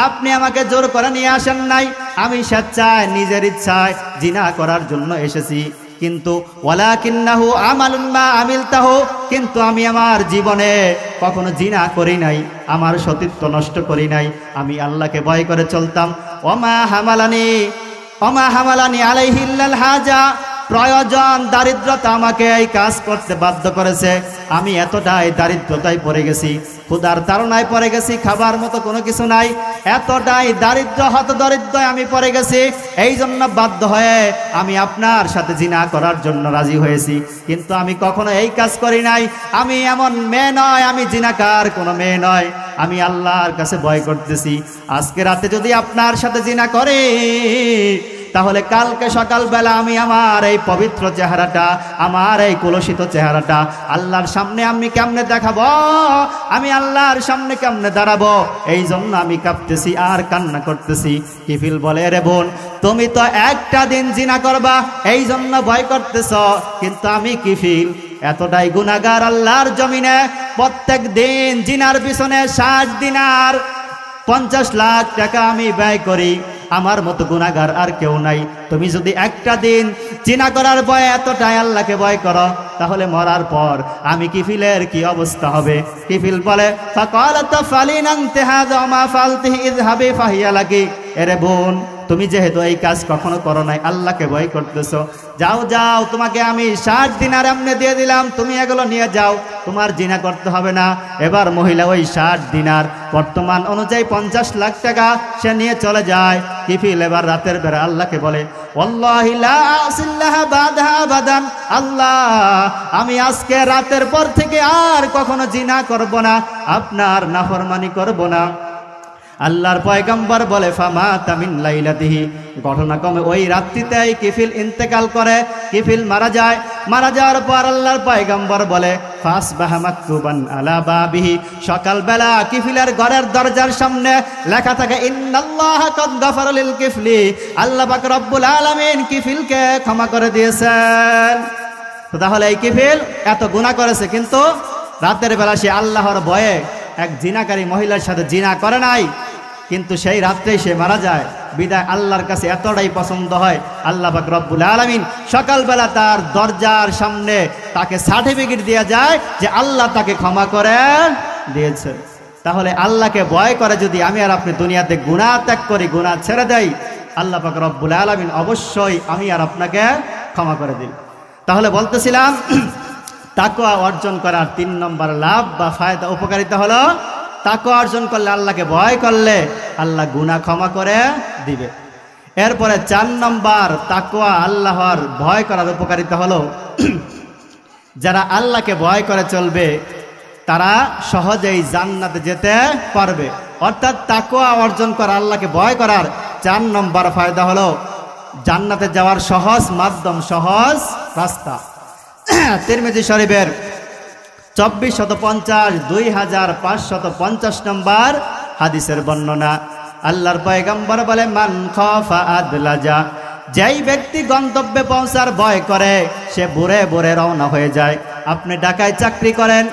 আপনি আমাকে জোর করে নিয়ে আসেন নাই, আমি স্বেচ্ছায় নিজের ইচ্ছায় জিনা করার জন্য এসেছি। কিন্তু ওয়ালাকিন্নাহু আমালুন মা আমিলতাহু, কিন্তু আমি আমার জীবনে কখনো জিনা করি নাই, আমার সতীত্ব নষ্ট করি নাই, আমি আল্লাহকে ভয় করে চলতাম। ওমা হামালানি আলাইহি ইল্লাল হাজা, প্রয়োজন দারিদ্রতা আমাকে এই কাজ করতে বাধ্য করেছে। আমি এতটাই দারিদ্রতায় পড়ে গেছি, ক্ষুধার তাড়নায় পড়ে গেছি, খাবার মতো কোনো কিছু নাই, এতটাই দারিদ্র হত দরিদ্রয় আমি পড়ে গেছি। এই জন্য বাধ্য হয়ে আমি আপনার সাথে জিনা করার জন্য রাজি হয়েছি, কিন্তু আমি কখনো এই কাজ করি নাই। আমি এমন মেয়ে নয়, আমি জিনাকার কোনো মেয়ে নয়, আমি আল্লাহর কাছে ভয় করতেছি। আজকে রাতে যদি আপনার সাথে জিনা করে, তাহলে কালকে সকালবেলা আমি আমার এই পবিত্র চেহারাটা, আমার এই কলুষিত চেহারাটা আল্লাহর সামনে আমি কেমনে দেখাবো? আমি আল্লাহর সামনে কেমনে দাঁড়াবো? এই জন্য আমি কাঁপতেছি আর কান্না করতেছি। কিফিল বলে রে বোন, তুমি তো একটা দিন জিনা করবা এই জন্য ভয় করতেছ, কিন্তু আমি কিফিল এতটাই গুনাহগার আল্লাহর জমিনে, প্রত্যেক দিন জিনার পিছনে 60 দিনার 50 লাখ টাকা আমি ব্যয় করি। আমার মতো গুনাহগার আর কেউ নাই। তুমি যদি একটা দিন জিনা করার ভয়ে এতটাই আল্লাহকে ভয় করো, তাহলে মরার পর আমি কিফিলের কি অবস্থা হবে? কিফিল বলে ফাকালাত ফালিনানতি হাযা মা ফালতিহি ইযহাবি ফাহিয়া লাকি, এরে বোন তুমি যেহেতু এই কাজ কখনো করো নাই, আল্লাহকে ভয় করতেছো, যাও যাও, তোমাকে আমি 60 দিনার এমনি দিয়ে দিলাম, তুমি এগুলো নিয়ে যাও, তোমার জিনা করতে হবে না। এবার মহিলা ওই 60 দিনার বর্তমান অনুযায়ী 50 লাখ টাকা সে নিয়ে চলে যায়। কিফিল এবার রাতের বেলা আল্লাহকে বলে ওয়াল্লাহি লা আসিল্লাহা বাদাহা আবাদান, আল্লাহ আমি আজকে রাতের পর থেকে আর কখনো জিনা করব না, আপনার নাফরমানি করব না। আল্লাহর পয়গম্বর বলে ফামাতা মিন লাইলাতিহি, ঘটনাক্রমে ওই রাত্রিতেই কিফিল ইন্তেকাল করে, কিফিল মারা যায়। মারা যাওয়ার পর আল্লাহর পয়গম্বর বলে ফাসবাহা মাকতুবান আলা বাবিহি, সকালবেলা কিফিলের ঘরের দরজার সামনে লেখা থাকে ইন্নাল্লাহা কাদ গাফারা লিল কিফলি, আল্লাহ পাক রব্বুল আলামিন কিফিলকে ক্ষমা করে দিয়েছেন। তো তাহলে এই কিফিল এত গুনাহ করেছে, কিন্তু রাতের বেলা সে আল্লাহর ভয়ে এক জিনাকারী মহিলার সাথে জিনা করে নাই, কিন্তু সেই রাত্রেই সে মারা যায়। বিদায় আল্লাহর কাছে এতটাই পছন্দ হয়, আল্লাহ পাক রব্বুল আলামিন সকালবেলা তার দরজার সামনে তাকে সার্টিফিকেট দেয়া যায় যে আল্লাহ তাকে ক্ষমা করে দিয়েছে। তাহলে আল্লাহকে ভয় করে যদি আমি আর আপনি দুনিয়াতে গুনাহ ত্যাগ করি, গুনাহ ছেড়ে দেই, আল্লাহ পাক রব্বুল আলামিন অবশ্যই আমি আর আপনাকে ক্ষমা করে দিন। তাহলে বলতেছিলাম তাকওয়া অর্জন করার 3 নম্বর লাভ বা ফায়দা, উপকারিতা হলো তাকওয়া অর্জন করলে, আল্লাহকে ভয় করলে আল্লাহ গুনাহ ক্ষমা করে দিবে। এরপরে 4 নম্বর তাকওয়া আল্লাহর ভয় করার উপকারিতা হলো যারা আল্লাহকে ভয় করে চলবে তারা সহজেই জান্নাতে যেতে পারবে। অর্থাৎ তাকওয়া অর্জন করা, আল্লাহকে ভয় করার 4 নম্বর ফায়দা হলো জান্নাতে যাওয়ার সহজ মাধ্যম, সহজ রাস্তা। তিরমিজি শরীফের 2450 2550 নম্বর হাদিসের বর্ণনা, আল্লাহর পয়গম্বর বলে মান খাফা আদলাজা, যেই ব্যক্তি গন্তব্যে পৌঁছার ভয় করে সে ভোরে ভোরে রওনা হয়ে যায়। আপনি ঢাকায় চাকরি করেন,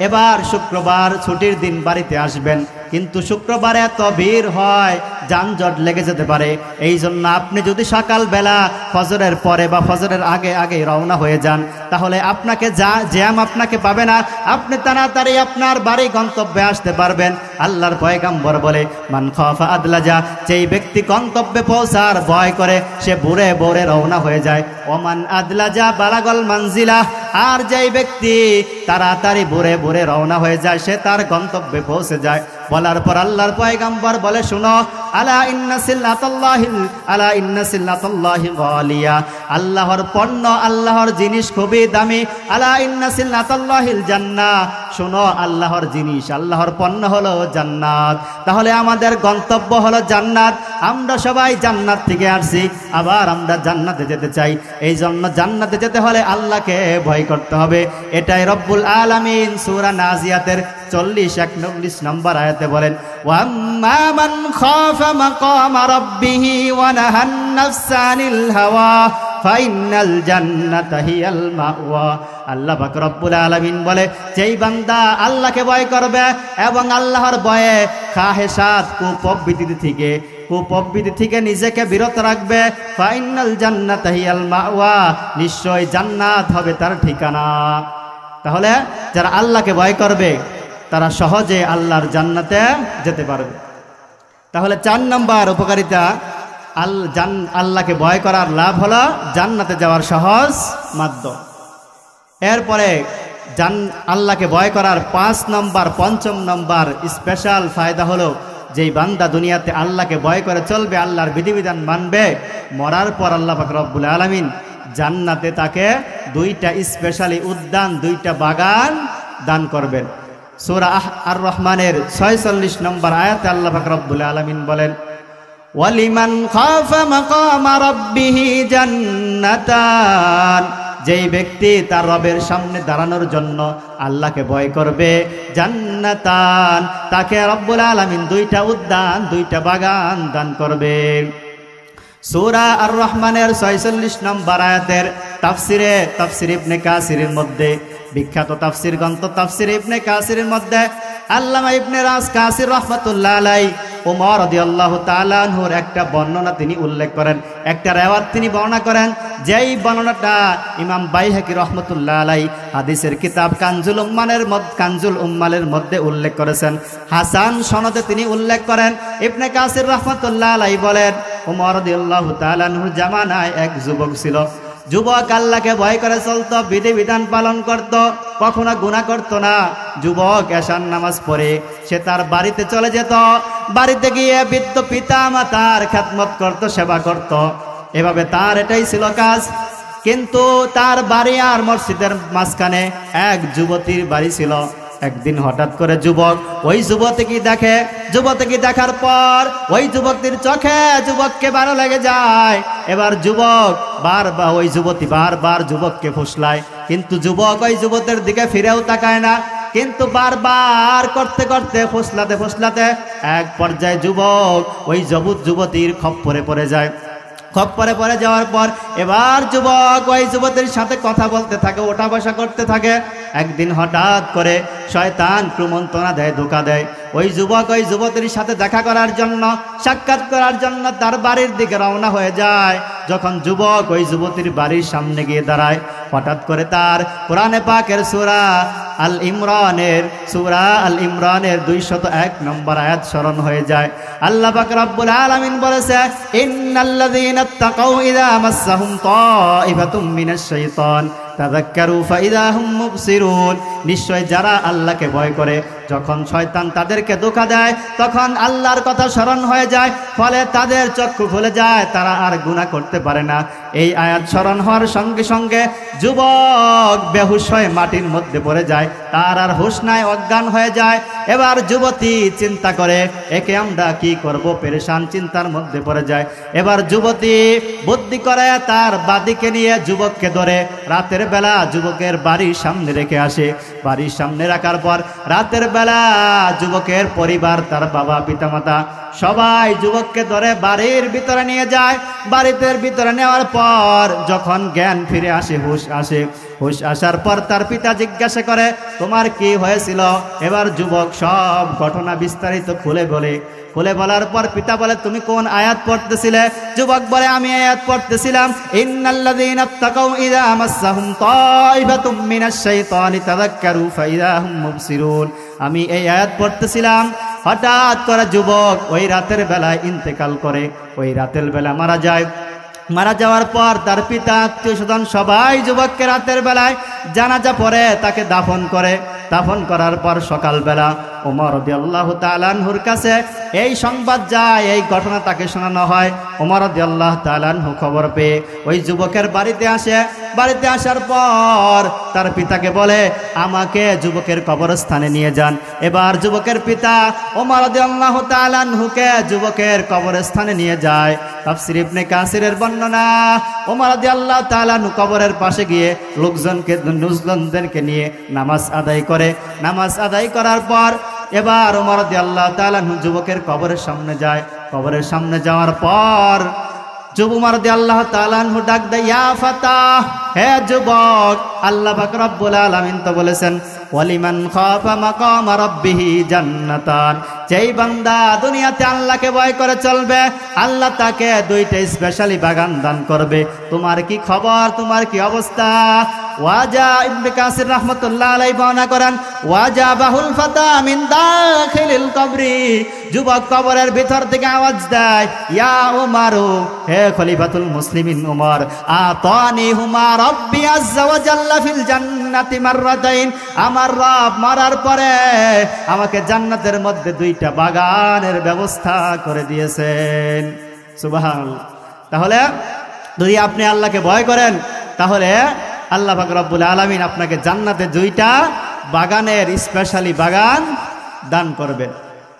এবার শুক্রবার ছুটির দিন বাড়িতে আসবেন, কিন্তু শুক্রবারে এত ভিড় হয়, যানজট লেগে যেতে পারে। এই জন্য আপনি যদি সকালবেলা ফজরের পরে বা ফজরের আগে আগে রওনা হয়ে যান, তাহলে আপনাকে জ্যাম আপনাকে পাবে না, আপনি তাড়াতাড়ি আপনার বাড়ি গন্তব্যে আসতে পারবেন। আল্লাহর পয়গম্বর বলে মান খাফা আদলাজা, যেই ব্যক্তি গন্তব্যে পৌঁছার ভয় করে সে ভোরে ভোরে রওনা হয়ে যায়। ওমান আদলাজা বালাগল মানজিলা, আর যেই ব্যক্তি তাড়াতাড়ি ভোরে ভোরে রওনা হয়ে যায় সে তার গন্তব্যে পৌঁছে যায়। বলার পর আল্লাহর পয়গম্বর বলে শুনো, আলা ইন্না সিল্লাতাল্লাহি গালিয়া, আল্লাহর পণ্য, আল্লাহর জিনিস খুবই দামি। আলা ইন্না সিল্লাতাল্লাহিল জান্নাহ, শুনো আল্লাহর জিনিস, আল্লাহর পণ্য হলো জান্নাত। তাহলে আমাদের গন্তব্য হলো জান্নাত, আমরা সবাই জান্নাত থেকে আসছি, আবার আমরা জান্নাতে যেতে চাই। এই জন্য জান্নাতে যেতে হলে আল্লাহকে ভয় করতে হবে। এটাই রব্বুল আলামিন সূরা নাজিয়াতের 41 নম্বর আয়াতে বলেন, ওয়াম্মা মান খাফা মাকামা রাব্বিহি ওয়া নাহান নাফসা আনিল হাওয়া ফাইনাল জান্নাতা হিয়াল মাওয়া। আল্লাহ পাক রব্বুল আলামিন বলে, যেই বান্দা আল্লাহকে ভয় করবে এবং আল্লাহর ভয়ে খাহেসাত কুপ্রবৃত্তি থেকে নিজেকে বিরত রাখবে, ফাইনাল জান্নাতা হিয়াল মাওয়া, নিশ্চয় জান্নাত হবে তার ঠিকানা। তাহলে যারা আল্লাহকে ভয় করবে তারা সহজে আল্লাহর জান্নাতে যেতে পারবে। তাহলে 4 নম্বর উপকারিতা, আল্লাহকে ভয় করার লাভ হলো জান্নাতে যাওয়ার সহজ মাধ্যম। এরপরে আল্লাহকে ভয় করার 5 নম্বর স্পেশাল ফায়দা হলো, যেই বান্দা দুনিয়াতে আল্লাহকে ভয় করে চলবে, আল্লাহর বিধিবিধান মানবে, মরার পর আল্লাহ পাক রব্বুল আলামিন জান্নাতে তাকে 2টা স্পেশালি উদ্যান, 2টা বাগান দান করবেন। সূরা আর রহমানের 46 নম্বর আয়াতে আল্লাহ পাক রব্বুল আলামিন বলেন, ওয়ালিমান খাফা মাকামা রাব্বিহি জান্নাতান, যেই ব্যক্তি তার রবের সামনে দাঁড়ানোর জন্য আল্লাহকে ভয় করবে, জান্নাতান, তাকে রব্বুল আলামিন 2টা উদ্যান, 2টা বাগান দান করবে। সূরা আর রহমানের 46 নম্বর আয়াতের তাফসির ইবনে কাসিরের মধ্যে, বিখ্যাত তাফসির গ্রন্থ তাফসির ইবনে কাসিরের মধ্যে আল্লামা ইবনে রাস কাসির রাহমাতুল্লাহ আলাইহি ওমর রাদিয়াল্লাহু তাআলা আনহুর একটা বর্ণনা তিনি উল্লেখ করেন, একটা রিওয়ায়াত তিনি বর্ণনা করেন, যেই বর্ণনাটা ইমাম বাইহাকি রাহমাতুল্লাহ আলাইহি হাদিসের কিতাব কানজুল উম্মালের মধ্যে উল্লেখ করেছেন। হাসান সনদে তিনি উল্লেখ করেন। ইবনে কাসির রাহমাতুল্লাহ আলাইহি বলেন, ওমর রাদিয়াল্লাহু তাআলা আনহুর জামানায় এক যুবক ছিল। যুবক আল্লাহকে ভয় করে চলতো, বিধিবিধান পালন করত, কখনো গুনাহ করত না। যুবক এশার নামাজ পড়ে সে তার বাড়িতে চলে যেত, বাড়িতে গিয়ে বৃদ্ধ পিতা মাতার খেদমত করত, সেবা করত, এভাবে তার এটাই ছিল কাজ। কিন্তু তার বাড়ি আর মসজিদের মাঝখানে এক যুবতীর বাড়ি ছিল। একদিন হঠাৎ করে যুবক ওই যুবতীকে দেখে। যুবতীকে দেখার পর ওই যুবতীর চোখে যুবককে ভালো লেগে যায়। এবার যুবক ওই যুবতী বারবার যুবককে ফুসলায়, কিন্তু যুবক ওই যুবতীর দিকে ফিরেও তাকায় না। কিন্তু বারবার করতে করতে ফুসলাতে এক পর্যায়ে যুবক ওই যুবতীর খপ্পরে পড়ে যায়। খপ্পরে পড়ে যাওয়ার পর এবার যুবক ওই যুবতীর সাথে কথা বলতে থাকে, ওঠা বসা করতে থাকে। একদিন হঠাৎ করে শয়তান কুমন্ত্রণা দেয়, ধোঁকা দেয়। ওই যুবক ওই যুবতীর সাথে দেখা করার জন্য, সাক্ষাৎ করার জন্য তার বাড়ির দিকে রওনা হয়ে যায়। যখন যুবক ওই যুবতীর বাড়ির সামনে গিয়ে দাঁড়ায়, হঠাৎ করে তার কোরআনে পাকের সূরা আল ইমরানের 201 নম্বর আয়াত স্মরণ হয়ে যায়। আল্লাহ পাক রব্বুল আলামিন বলেছে, ইন্নাল্লাযীনা তাকাউ ইযা মাসসাহুম তাইফাতুম মিনাশ শাইতান তাযাক্কারু ফাইযা হুম মুবসিরুন, নিশ্চয় যারা আল্লাহকে ভয় করে, যখন শয়তান তাদেরকে ধোঁকা দেয় তখন আল্লাহর কথা স্মরণ হয়ে যায়, ফলে তাদের চক্ষু খুলে যায়, তারা আর গুনাহ করতে পারে না। এই আয়াত স্মরণ হওয়ার সঙ্গে সঙ্গে যুবক বেহুশ হয়ে মাটির মধ্যে পড়ে যায়, তার আর হুঁশ নাই, অজ্ঞান হয়ে যায়। এবার যুবতী চিন্তা করে, একে আমরা কি করব, পেরেশান চিন্তার মধ্যে পড়ে যায়। এবার যুবতী বুদ্ধি করে তার বাদীকে নিয়ে যুবককে ধরে রাতের বেলা যুবকের বাড়ির সামনে রেখে আসে। বাড়ির সামনে রাখার পর রাতের বেলা যুবকের পরিবার, তার বাবা পিতামাতা সবাই যুবককে ধরে বাড়ির ভিতরে নিয়ে যায়। বাড়িতে ভিতরে নেওয়ার পর যখন জ্ঞান ফিরে আসে, হুশ আসার পর তার পিতা জিজ্ঞাসা করে, তোমার কি হয়েছিল? এবার যুবক সব ঘটনা বিস্তারিত খুলে বলার পর পিতা বলে, তুমি কোন আয়াত পড়তেছিলে? যুবক বলে, আমি আয়াত পড়তেছিলাম, ইন্নাল্লাযীনা তাকাউ ইযা মাসসাহুম তাইফাতুম মিনাশ শাইতানি তাযাক্কারু ফাইযা হুম মুবসিরুন। আমি এই আয়াত পড়তেছিলাম। হঠাৎ করে যুবক ওই রাতের বেলায় ইন্তেকাল করে, ওই রাতের বেলা মারা যায়। মারা যাওয়ার পর তার পিতা, আত্মীয় স্বজন সবাই যুবককে রাতের বেলায় জানাজা পড়ে তাকে দাফন করে। দাফন করার পর সকালবেলা ওমর রাদিয়াল্লাহু তাআলা আনহুর কাছে এই সংবাদ যায়, এই ঘটনা তাকে শোনানো হয়। ওমর রাদিয়াল্লাহু তাআলা আনহু খবর পেয়ে ওই যুবকের বাড়িতে আসে। বাড়িতে আসার পর তার পিতাকে বলে আমাকে যুবকের কবরস্থানে নিয়ে যান। এবার যুবকের পিতা ওমর রাদিয়াল্লাহু তাআলা আনহুকে যুবকের কবরস্থানে নিয়ে যায়। তাফসীর ইবনে কাসিরের বর্ণনা, ওমর রাদিয়াল্লাহু তাআলা আনহু কবরের পাশে গিয়ে লোকজনদেরকে নিয়ে নামাজ আদায় করে। নামাজ আদায় করার পর এবার ওমর রাদিয়াল্লাহু তাআলা আনহু যুবকের কবরের সামনে যায়। কবরের সামনে যাওয়ার পর ওমর রাদিয়াল্লাহু তাআলা আনহু ডাক দেয়, ইয়া ফাতা, হে যুবক, আল্লাহ পাক রব্বুল আলামিন তো বলেছেন ওয়ালিমান খাফা মাকাম রাব্বিহি জান্নাতান, যেই বান্দা দুনিয়াতে আল্লাহকে ভয় করে চলবে আল্লাহ তাকে দুইটা স্পেশালি বাগান দান করবে। তোমার কি খবর, তোমার কি অবস্থা? ওয়াজা ইবনে কাসির রাহমাতুল্লাহ আলাইহি বর্ণনা করেন, ওয়াজা বাহুল ফাতা মিন দাখিলিল কবরি, যুবক কবরের ভিতর থেকে আওয়াজ দেয়, ইয়া উমারু, হে খলিফাতুল মুসলিমিন উমর, আতানি হুমা রাব্বি আযজা ওয়া জাল্লা ফিল জান্নাতি মাররাতাইন, আমার রব মরার পরে আমাকে জান্নাতের মধ্যে দুইটা বাগানের ব্যবস্থা করে দিয়েছেন। সুবহানাল্লাহ। তাহলে যদি আপনি আল্লাহকে ভয় করেন তাহলে আল্লাহ পাক রব্বুল আলামিন আপনাকে জান্নাতে দুইটা বাগানের স্পেশালি বাগান দান করবেন।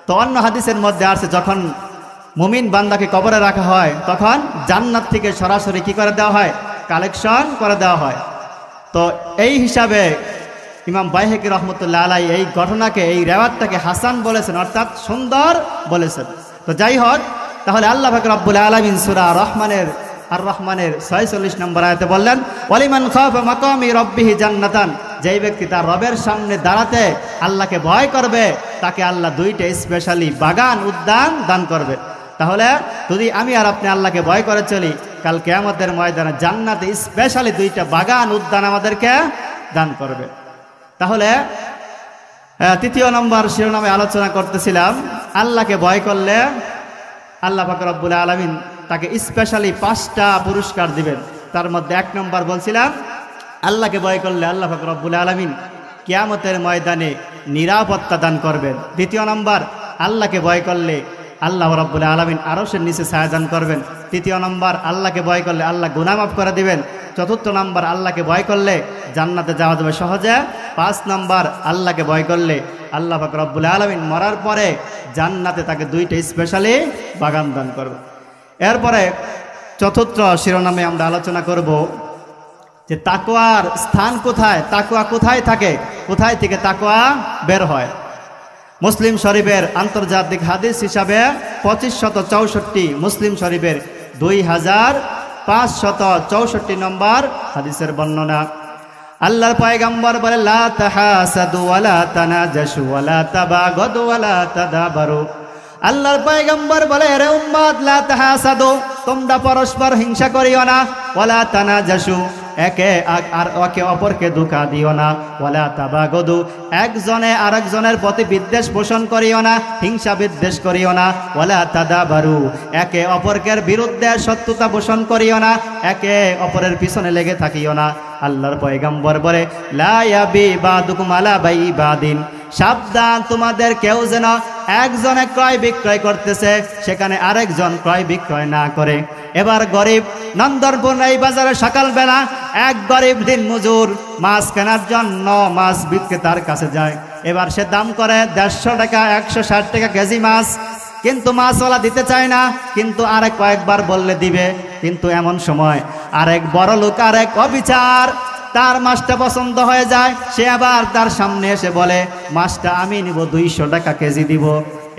তো অন্য হাদিসের মধ্যে আছে যখন মুমিন বান্দাকে কবরে রাখা হয় তখন জান্নাত থেকে সরাসরি কি করে দেওয়া হয়, কালেকশন করে দেওয়া হয়। তো এই হিসাবে ইমাম বাইহাকি রহমতুল্লাহ আলাই এই ঘটনাকে, এই রেওয়াতটাকে হাসান বলেছেন, অর্থাৎ সুন্দর বলেছেন। তো যাই হোক, তাহলে আল্লাহ পাক রব্বুল আলামিন সূরা আর রহমানের 46 নম্বর আয়াতে বললেন, ওয়ালিমান খাফা মাকামি রাব্বিহি জান্নাতান, যেই ব্যক্তি তার রবের সামনে দাঁড়াতে আল্লাহকে ভয় করবে তাকে আল্লাহ দুইটা স্পেশালি বাগান, উদ্যান দান করবে। তাহলে যদি আমি আর আপনি আল্লাহকে ভয় করে চলি, কাল কিয়ামতের ময়দানে জান্নাতে স্পেশালি দুইটা বাগান, উদ্যান আমাদেরকে দান করবে। তাহলে তৃতীয় নম্বর শিরোনামে আলোচনা করতেছিলাম, আল্লাহকে ভয় করলে আল্লাহ পাক রব্বুল আলামিন তাকে স্পেশালি 5টা পুরস্কার দিবেন। তার মধ্যে 1 নম্বর বলছিলাম, আল্লাহকে ভয় করলে আল্লাহ পাক রব্বুল আলামিন কিয়ামতের ময়দানে নিরাপত্তা দান করবেন। 2 নম্বর, আল্লাহকে ভয় করলে আল্লাহ রাব্বুল আলামিন আরশের নিচে ছায়া দান করবেন। 3 নম্বর, আল্লাহকে ভয় করলে আল্লাহ গুনাহ মাফ করে দিবেন। 4 নম্বর, আল্লাহকে ভয় করলে জান্নাতে যাওয়া যাবে সহজে। 5 নম্বর, আল্লাহকে ভয় করলে আল্লাহ পাক রব্বুল আলামিন মরার পরে জান্নাতে তাকে 2টা স্পেশালি বাগান দান করবে। এরপরে 4th শিরোনামে আমরা আলোচনা করব যে তাকওয়ার স্থান কোথায়, তাকওয়া কোথায় থাকে, কোথায় থেকে তাকওয়া বের হয়। মুসলিম শরীফের আন্তর্জাতিক হাদিস হিসাবে 2564, মুসলিম শরীফের 2564 নম্বর হাদিসের বর্ণনা। আল্লাহর পয়গম্বর বলে, লা তাহাসাদু ওয়ালা তানাজাশু ওয়ালা তাবাগাদু ওয়ালা তাদাবারু। আল্লাহর পয়গম্বর বলে, রে উম্মত, লা তাহাসাদু, তোমরা পরস্পর হিংসা করিও না, ওয়ালা তানাজাশু, একে অপরকে ধোঁকা দিও না, ওয়ালা তাবাগাদু, একজনে আরেকজনের প্রতি বিদ্বেষ পোষণ করিও না, হিংসা বিদ্বেষ করিও না, ওয়ালা তাদাবারু, একে অপরকের বিরুদ্ধে শত্রুতা পোষণ করিও না, একে অপরের পিছনে লেগে থাকিও না। আল্লাহর পয়গম্বর বলে, লা ইয়াবি বাদুকুম আলা বাইবাদিন, সাবধান, তোমাদের কেউ যেন একজনে ক্রয় বিক্রয় করতেছে সেখানে আরেকজন ক্রয় বিক্রয় না করে। এবার গরিব, নন্দনপুর এই বাজারে সকালবেলা এক গরিব দিন মজুর মাছ কেনার জন্য মাছ বিক্রেতার কাছে যায়। এবার সে দাম করে 150 টাকা, 160 টাকা কেজি মাছ, কিন্তু মাছওয়ালা দিতে চায় না, কিন্তু আরেক কয়েকবার বললে দিবে। কিন্তু এমন সময় আরেক বড় লোক, আরেক অবিচার, তার মাছটা পছন্দ হয়ে যায়, সে আবার তার সামনে এসে বলে, মাছটা আমি নিব, 200 টাকা কেজি দিব।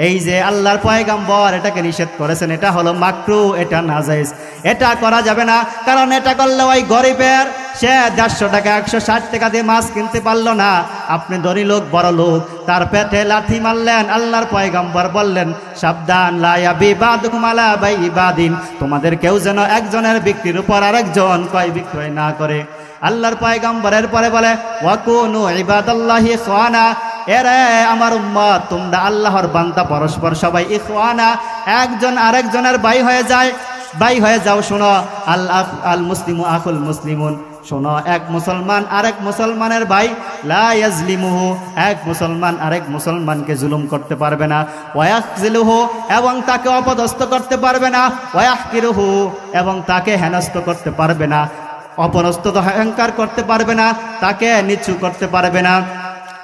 এই যে আল্লাহর পয়গম্বর এটাকে নিষেধ করেছেন, এটা হলো মাকরু, এটা নাজায়েজ, এটা করা যাবে না। কারণ এটা করলে ওই গরিবের, সে 150 টাকা 160 টাকা দিয়ে মাছ কিনতে পারলো না, আপনি ধনী লোক, বড় লোক, তার পেটে লাথি মারলেন। আল্লাহর পয়গম্বর বললেন, সাবধান, লা ইয়াবি বাদুকুম আলা বাইবাদিন, তোমাদের কেউ যেন একজনের বিক্রির উপর আরেকজন ক্রয় বিক্রয় না করে। আল্লাহর পয়গম্বরের পরে বলে, ওয়াকুনু ইবাদাল্লাহি ইখওয়ানা, এরে আমার উম্মত, তোমরা আল্লাহর বান্দা, পরস্পর সবাই ইখওয়ানা, একজন আরেকজনের ভাই হয়ে যাও। শোনো, আল মুসলিমু আখুল মুসলিমুন, শোনো, এক মুসলমান আরেক মুসলমানের ভাই, লা ইয়াজলিমুহু, এক মুসলমান আরেক মুসলমানকে জুলুম করতে পারবে না, ওয়ায়াখজিলুহু, এবং তাকে অপদস্থ করতে পারবে না, ওয়ায়াহকিরুহু, এবং তাকে হেনস্থ করতে পারবে না, অপনস্ত অহংকার করতে পারবে না, তাকে নিচু করতে পারবে না।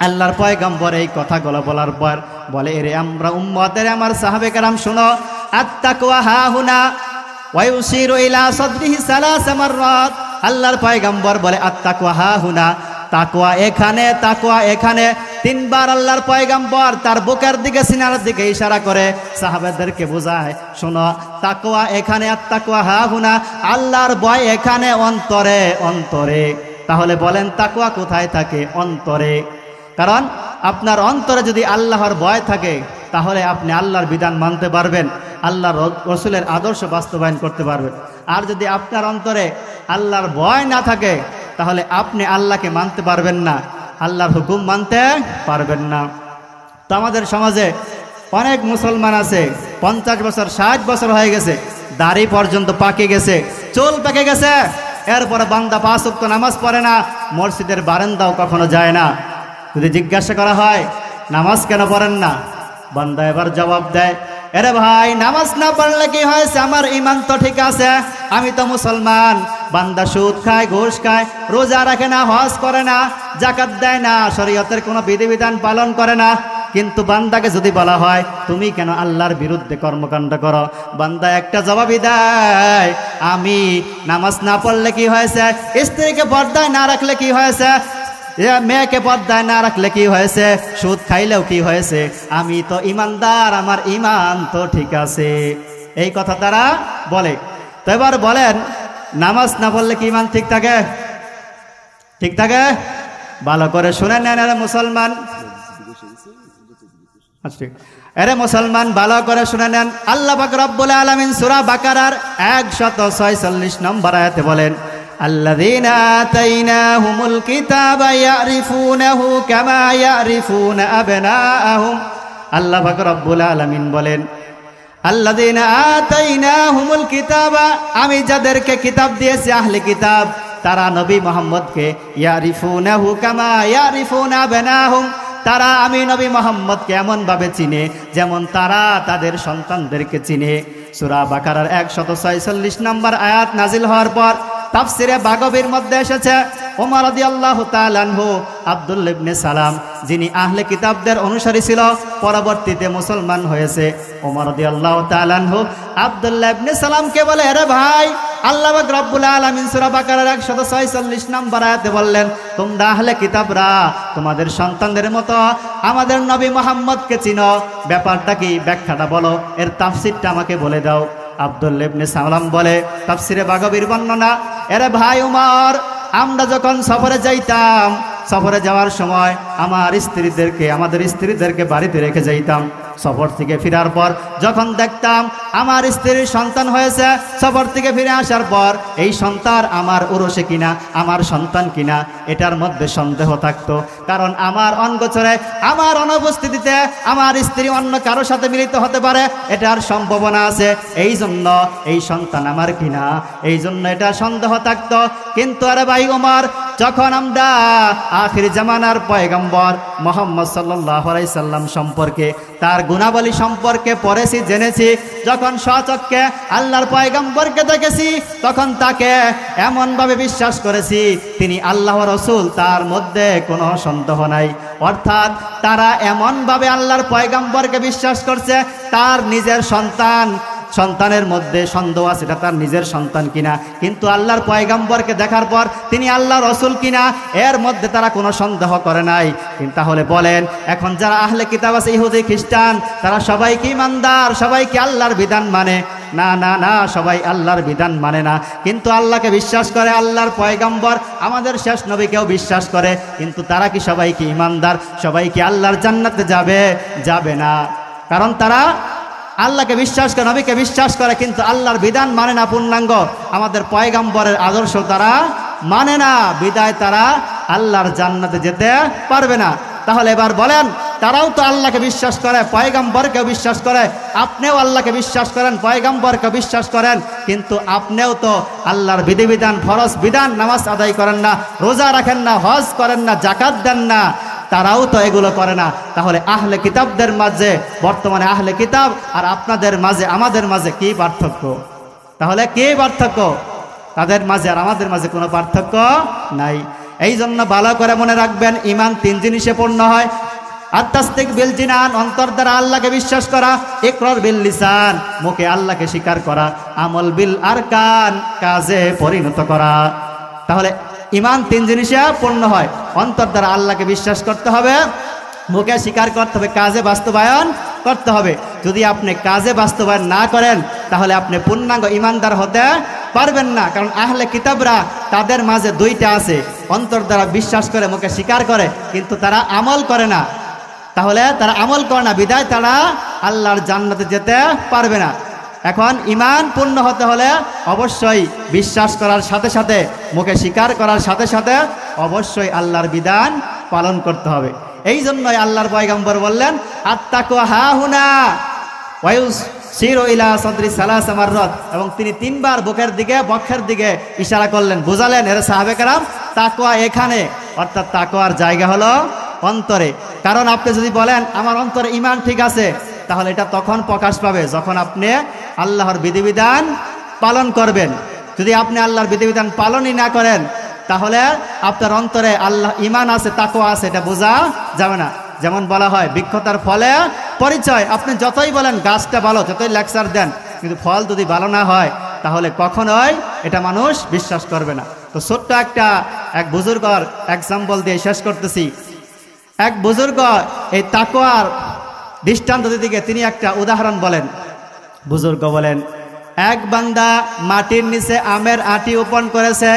আল্লাহর পয়গম্বর এই কথাগুলো বলার পর বলে, এরে আমরা উম্মতের আমার সাহাবে কেরাম শুনো, আত্তাকওয়া হাহুনা ওয়া ইউশিরু ইলা সাদরিহি সালাস মাররাত। আল্লাহর পয়গম্বর বলে আত্তাকওয়া হাহুনা, তাকওয়া এখানে, তাকওয়া এখানে। তিনবার আল্লাহর পয়গম্বর তার বুকের দিকে, সিনার দিকে ইশারা করে সাহাবাদেরকে বোঝায়, শোনো তাকওয়া এখানে, আত্তাকওয়া হাহুনা, আল্লাহর ভয় এখানে, অন্তরে অন্তরে। তাহলে বলেন তাকওয়া কোথায় থাকে? অন্তরে। কারণ আপনার অন্তরে যদি আল্লাহর ভয় থাকে তাহলে আপনি আল্লাহর বিধান মানতে পারবেন, আল্লাহর রসুলের আদর্শ বাস্তবায়ন করতে পারবেন। আর যদি আপনার অন্তরে আল্লাহর ভয় না থাকে তাহলে আপনি আল্লাহকে মানতে পারবেন না, আল্লাহর হুকুম মানতে পারবেন না। তো আমাদের সমাজে অনেক মুসলমান আছে 50 বছর 60 বছর হয়ে গেছে, দাড়ি পর্যন্ত পাকে গেছে, চুল পেকে গেছে, এরপরে বান্দা 5 ওয়াক্ত নামাজ পড়ে না, মসজিদের বারান্দাও কখনো যায় না। যদি জিজ্ঞাসা করা হয় নামাজ কেন পড়েন না, বান্দা এবার জবাব দেয়, আরে ভাই নামাজ না পড়লে কি হয়েছে, আমার ঈমান তো ঠিক আছে, আমি তো মুসলমান। বান্দা সুদ খায়, ঘুষ খায়, রোজা রাখে না, হজ করে না, যাকাত দেয় না, শরীয়তের কোনো বিধিবিধান পালন করে না। কিন্তু বান্দাকে যদি বলা হয় তুমি কেন আল্লাহর বিরুদ্ধে কর্মকাণ্ড করো, বান্দা একটা জবাবই দেয়, আমি নামাজ না পড়লে কি হয়েছে, স্ত্রীকে পর্দায় না রাখলে কি হয়েছে, মেয়েকে পর্দায় না রাখলে কি হয়েছে, সুদ খাইলেও কি হয়েছে, আমি তো ইমানদার, আমার ইমান তো ঠিক আছে। এই কথা তারা বলে। তো এবার বলেন নামাজ না পড়লে কি ইমান ঠিক থাকে? ঠিক থাকে? ভালো করে শুনে নেন এরা মুসলমান, এরে মুসলমান ভালো করে শুনে নেন। আল্লাহ পাক রব্বুল আলামিন সূরা বাকারার 146 নম্বর আয়াতে বলেন, আল্লাযীনা আতাইনাহুমুল কিতাবা ইয়ারিফুনাহু কামা ইয়ারিফুনা আবনাআহুম। আল্লাহ পাক রব্বুল আলামিন বলেন, আল্লাযীনা আতাইনাহুমুল কিতাবা, আমি যাদেরকে কিতাব দিয়েছি আহলে কিতাব, তারা নবী মুহাম্মদকে ইয়ারিফুনাহু কামা ইয়ারিফুনা আবনাআহুম, তারা আমি নবী মুহাম্মদকে এমন ভাবে চিনে যেমন তারা তাদের সন্তানদেরকে চিনে। সূরা বাকারার 146 নম্বর আয়াত নাজিল হওয়ার পর তাফসিরে বাগবীর মধ্যে এসেছে, ওমর রাদিয়াল্লাহু তাআলা আনহু আব্দুল্লাহ ইবনে সালাম, যিনি আহলে কিতাবদের অনুসারী ছিল, পরবর্তীতে মুসলমান হয়েছে। ওমর রাদিয়াল্লাহু তাআলা আনহু আব্দুল্লাহ ইবনে সালামকে বলে, আরে ভাই, আল্লাহ পাক রব্বুল আলামিন সূরা বাকারার 146 নম্বর আয়াতে বললেন, তোমরা আহলে কিতাবরা তোমাদের সন্তানদের মতো আমাদের নবী মুহাম্মদকে চিনো, ব্যাপারটা কি, ব্যাখ্যাটা বলো, এর তাফসীরটা আমাকে বলে দাও। আব্দুল্লাহ ইবনে সালাম বলে, তাফসিরে বাগবীর বর্ণনা, আরে ভাই ওমর, আমরা যখন সফরে যাইতাম, সফরে যাওয়ার সময় আমাদের স্ত্রীদেরকে বাড়িতে রেখে যাইতাম। সফর থেকে ফেরার পর যখন দেখতাম আমার স্ত্রীর সন্তান হয়েছে, সফর থেকে ফিরে আসার পর এই সন্তান আমার উরসে কিনা, আমার সন্তান কিনা, এটার মধ্যে সন্দেহ থাকতো। কারণ আমার অনগোচরে, আমার অনুপস্থিতিতে আমার স্ত্রী অন্য কারো সাথে মিলিত হতে পারে, এটার সম্ভাবনা আছে। এই জন্য এই সন্তান আমার কিনা, এই জন্য এটা সন্দেহ থাকতো। কিন্তু আরে ভাই ওমর, যখন আমরা আখির জামানার পয়গম্বর মুহাম্মদ সাল্লাল্লাহু আলাইহি সাল্লাম সম্পর্কে, তার গুণাবলী সম্পর্কে পড়েছি, জেনেছি, যখন স্বচক্ষে আল্লাহর পয়গম্বরকে দেখেছি, তখন তাকে এমনভাবে বিশ্বাস করেছি তিনি আল্লাহর রাসূল, তার মধ্যে কোনো সন্দেহ নাই। অর্থাৎ তারা এমনভাবে আল্লাহর পয়গম্বরকে বিশ্বাস করছে, তার নিজের সন্তানের মধ্যে সন্দেহ আছে এটা তার নিজের সন্তান কিনা, কিন্তু আল্লাহর পয়গম্বরকে দেখার পর তিনি আল্লাহর রাসূল কিনা, এর মধ্যে তারা কোনো সন্দেহ করে নাই। তাহলে বলেন, এখন যারা আহলে কিতাব আছে, ইহুদি খ্রিস্টান, তারা সবাই কি ইমানদার, সবাই কি আল্লাহর বিধান মানে? না না না, সবাই আল্লাহর বিধান মানে না, কিন্তু আল্লাহকে বিশ্বাস করে, আল্লাহর পয়গম্বর আমাদের শেষ নবীকেও বিশ্বাস করে। কিন্তু তারা কি সবাই কি ইমানদার? সবাই কি আল্লাহর জান্নাতে যাবে? যাবে না। কারণ তারা আল্লাহকে বিশ্বাস করে, নবীকে বিশ্বাস করে, কিন্তু আল্লাহর বিধান মানে না পূর্ণাঙ্গ, আমাদের পয়গম্বরের আদর্শ তারা মানে না, বিদায় তারা আল্লাহর জান্নাতে যেতে পারবে না। তাহলে এবার বলেন, তারাও তো আল্লাহকে বিশ্বাস করে, পয়গম্বরকেও বিশ্বাস করে, আপনিও আল্লাহকে বিশ্বাস করেন, পয়গম্বরকে বিশ্বাস করেন, কিন্তু আপনিও তো আল্লাহর বিধিবিধান, ফরজ বিধান, নামাজ আদায় করেন না, রোজা রাখেন না, হজ করেন না, যাকাত দেন না, তারাও তো এগুলো করে না। তাহলে আহলে কিতাবদের মাঝে, বর্তমানে আহলে কিতাব আর আপনাদের মাঝে, আমাদের মাঝে কি পার্থক্য? তাহলে কি পার্থক্য? তাদের মাঝে আর আমাদের মাঝে কোনো পার্থক্য নাই। এই জন্য ভালো করে মনে রাখবেন, ঈমান 3 জিনিসে পূর্ণ হয়। আত-তাসদীক বিল জিনান, অন্তর দ্বারা আল্লাহকে বিশ্বাস করা, ইকরার বিল লিসান, মুখে আল্লাহকে স্বীকার করা, আমল বিল আরকান, কাজে পরিণত করা। তাহলে ঈমান 3 জিনিসে পূর্ণ হয়। অন্তর দ্বারা আল্লাহকে বিশ্বাস করতে হবে, মুখে স্বীকার করতে হবে, কাজে বাস্তবায়ন করতে হবে। যদি আপনি কাজে বাস্তবায়ন না করেন তাহলে আপনি পূর্ণাঙ্গ ঈমানদার হতে পারবেন না। কারণ আহলে কিতাবরা তাদের মাঝে 2টা আছে, অন্তর দ্বারা বিশ্বাস করে মুখে স্বীকার করে কিন্তু তারা আমল করে না। তাহলে তারা আমল করে না বিধায় তারা আল্লাহর জান্নাতে যেতে পারবে না। এখন ঈমান পূর্ণ হতে হলে অবশ্যই বিশ্বাস করার সাথে সাথে, মুখে স্বীকার করার সাথে সাথে অবশ্যই আল্লাহর বিধান পালন করতে হবে। এই জন্যই আল্লাহর পয়গম্বর বললেন, আত্তাকওয়া হাহুনা ওয়ায়ুশিরু ইলা সাদরি সালাসা মাররাত, এবং তিনি 3 বার বুকের দিকে, বক্ষের দিকে ইশারা করলেন, বুঝালেন এর সাহাবে কেরাম তাকওয়া এখানে, অর্থাৎ তাকওয়ার জায়গা হলো অন্তরে। কারণ আপনি যদি বলেন আমার অন্তরে ঈমান ঠিক আছে, তাহলে এটা তখন প্রকাশ পাবে যখন আপনি আল্লাহর বিধিবিধান পালন করবেন। যদি আপনি আল্লাহর বিধিবিধান পালনই না করেন তাহলে আপনার অন্তরে আল্লাহ ঈমান আছে, তাকওয়া আছে, এটা বোঝা যাবে না। যেমন বলা হয় বৃক্ষতার ফলে পরিচয়, আপনি যতই বলেন গাছটা ভালো, যতই লেকচার দেন, কিন্তু ফল যদি ভালো না হয় তাহলে কখনোই এটা মানুষ বিশ্বাস করবে না। তো ছোট্ট এক বুজুর্গর এক্সাম্পল দিয়ে শেষ করতেছি। এক বুজুর্গ এই তাকওয়ার দৃষ্টান্ত দিকে তিনি একটা উদাহরণ বলেন। বুজুর্গ বলেন, এক বান্দা মাটির নিচে আমের আটি উপন করেছে।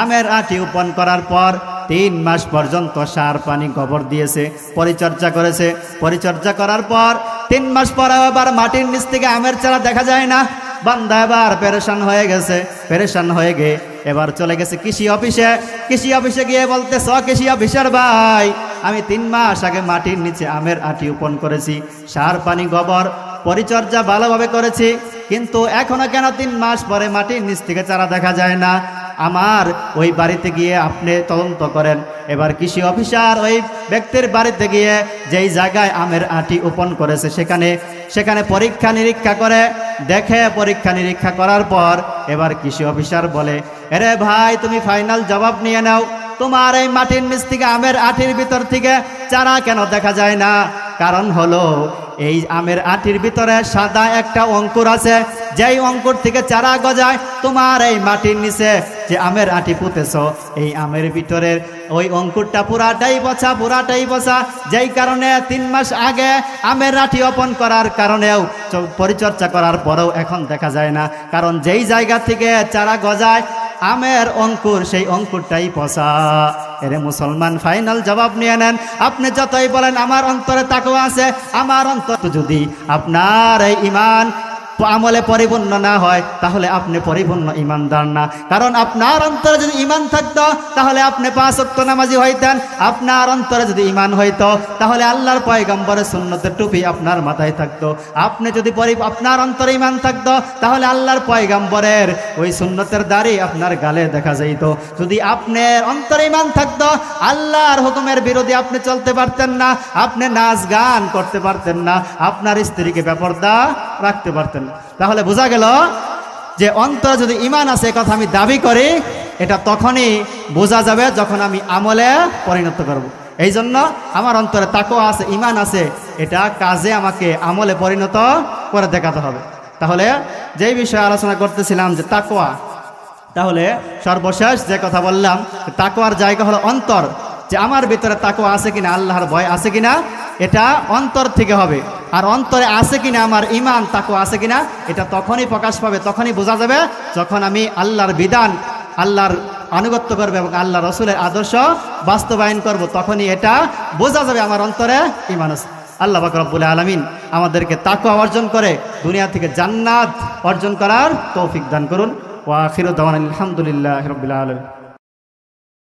আমের আটি উপন করার পর 3 মাস পর্যন্ত সার পানি গোবর দিয়েছে, পরিচর্যা করেছে। পরিচর্যা করার পর 3 মাস পর আবার মাটির নিচ থেকে আমের চারা দেখা যায় না। বান্দা এবার পেরেশান হয়ে গেছে। পেরেশান হয়ে গিয়ে এবার চলে গেছে কৃষি অফিসে। কৃষি অফিসে গিয়ে বলতেছ, কৃষি অফিসার ভাই, আমি 3 মাস আগে মাটির নিচে আমের আটি উপন করেছি, সার পানি গোবর পরিচর্যা ভালোভাবে করেছি, কিন্তু এখনো কেন 3 মাস পরে মাটির নিচ থেকে চারা দেখা যায় না? আমার ওই বাড়িতে গিয়ে আপনি তদন্ত করেন। এবার কৃষি অফিসার ওই ব্যক্তির বাড়িতে গিয়ে যেই জায়গায় আমের আটি উপন করেছে সেখানে পরীক্ষা নিরীক্ষা করে দেখে। পরীক্ষা নিরীক্ষা করার পর এবার কৃষি অফিসার বলে, আরে ভাই, তুমি ফাইনাল জবাব নিয়ে নাও, তোমার এই মাটির নিচ থেকে আমের আটির ভিতর থেকে চারা কেন দেখা যায় না? কারণ হলো এই আমের আটির ভিতরে সাদা একটা অঙ্কুর আছে, যেই অঙ্কুর থেকে চারা গজায়। তোমার এই মাটির নিচে যে আমের আটি পুঁতেছ, এই আমের ভিতরের ওই অঙ্কুরটা পুরাটাই পচা, যেই কারণে 3 মাস আগে আমের আটি অপন করার কারণেও, পরিচর্যা করার পরেও এখন দেখা যায় না। কারণ যেই জায়গা থেকে চারা গজায় আমের অঙ্কুর, সেই অঙ্কুরটাই পচা। এরে মুসলমান, ফাইনাল জবাব নিয়ে নেন। আপনি যতই বলেন আমার অন্তরে তাকওয়া আছে, আমার অন্তর যদি আপনার এই ঈমান আমলে পরিপূর্ণ না হয় তাহলে আপনি পরিপূর্ণ ঈমানদার না। কারণ আপনার অন্তরে যদি ঈমান থাকতো তাহলে আপনি 5 ওয়াক্ত নামাজি হইতেন। আপনার অন্তরে যদি ঈমান হইতো তাহলে আল্লাহর পয়গম্বরের সুন্নতের টুপি আপনার মাথায় থাকতো। আপনি যদি আপনার অন্তরে ঈমান থাকতো তাহলে আল্লাহর পয়গম্বরের ওই সুন্নতের দাড়ি আপনার গালে দেখা যাইতো। যদি আপনার অন্তরে ঈমান থাকতো আল্লাহর হুকুমের বিরোধী আপনি চলতে পারতেন না, আপনি নাচ গান করতে পারতেন না, আপনার স্ত্রীকে বেপরদা রাখতে পারতেন। তাহলে বোঝা গেল যে অন্তরে যদি ঈমান আছে, কথা আমি দাবি করি, এটা তখনই বোঝা যাবে যখন আমি আমলে পরিণত করব। এই জন্য আমার অন্তরে তাকওয়া আছে, ঈমান আছে, এটা কাজে আমাকে আমলে পরিণত করে দেখাতে হবে। তাহলে যেই বিষয়ে আলোচনা করতেছিলাম যে তাকওয়া, তাহলে সর্বশেষ যে কথা বললাম, তাকওয়ার জায়গা হলো অন্তর। যে আমার ভিতরে তাকওয়া আছে কিনা, আল্লাহর ভয় আছে কিনা, এটা অন্তর থেকে হবে। আর অন্তরে আছে কিনা আমার ঈমান, তাকওয়া আছে কিনা, এটা তখনই প্রকাশ পাবে, তখনই বোঝা যাবে যখন আমি আল্লাহর বিধান, আল্লাহর আনুগত্য করব এবং আল্লাহ রসুলের আদর্শ বাস্তবায়ন করব, তখনই এটা বোঝা যাবে আমার অন্তরে ঈমান আছে। আল্লাহ পাক রব্বুল আলামিন আমাদেরকে তাকওয়া অর্জন করে দুনিয়া থেকে জান্নাত অর্জন করার তৌফিক দান করুন। ওয়া আখিরু দাওয়ানা আলহামদুলিল্লাহি রাব্বিল আলামিন।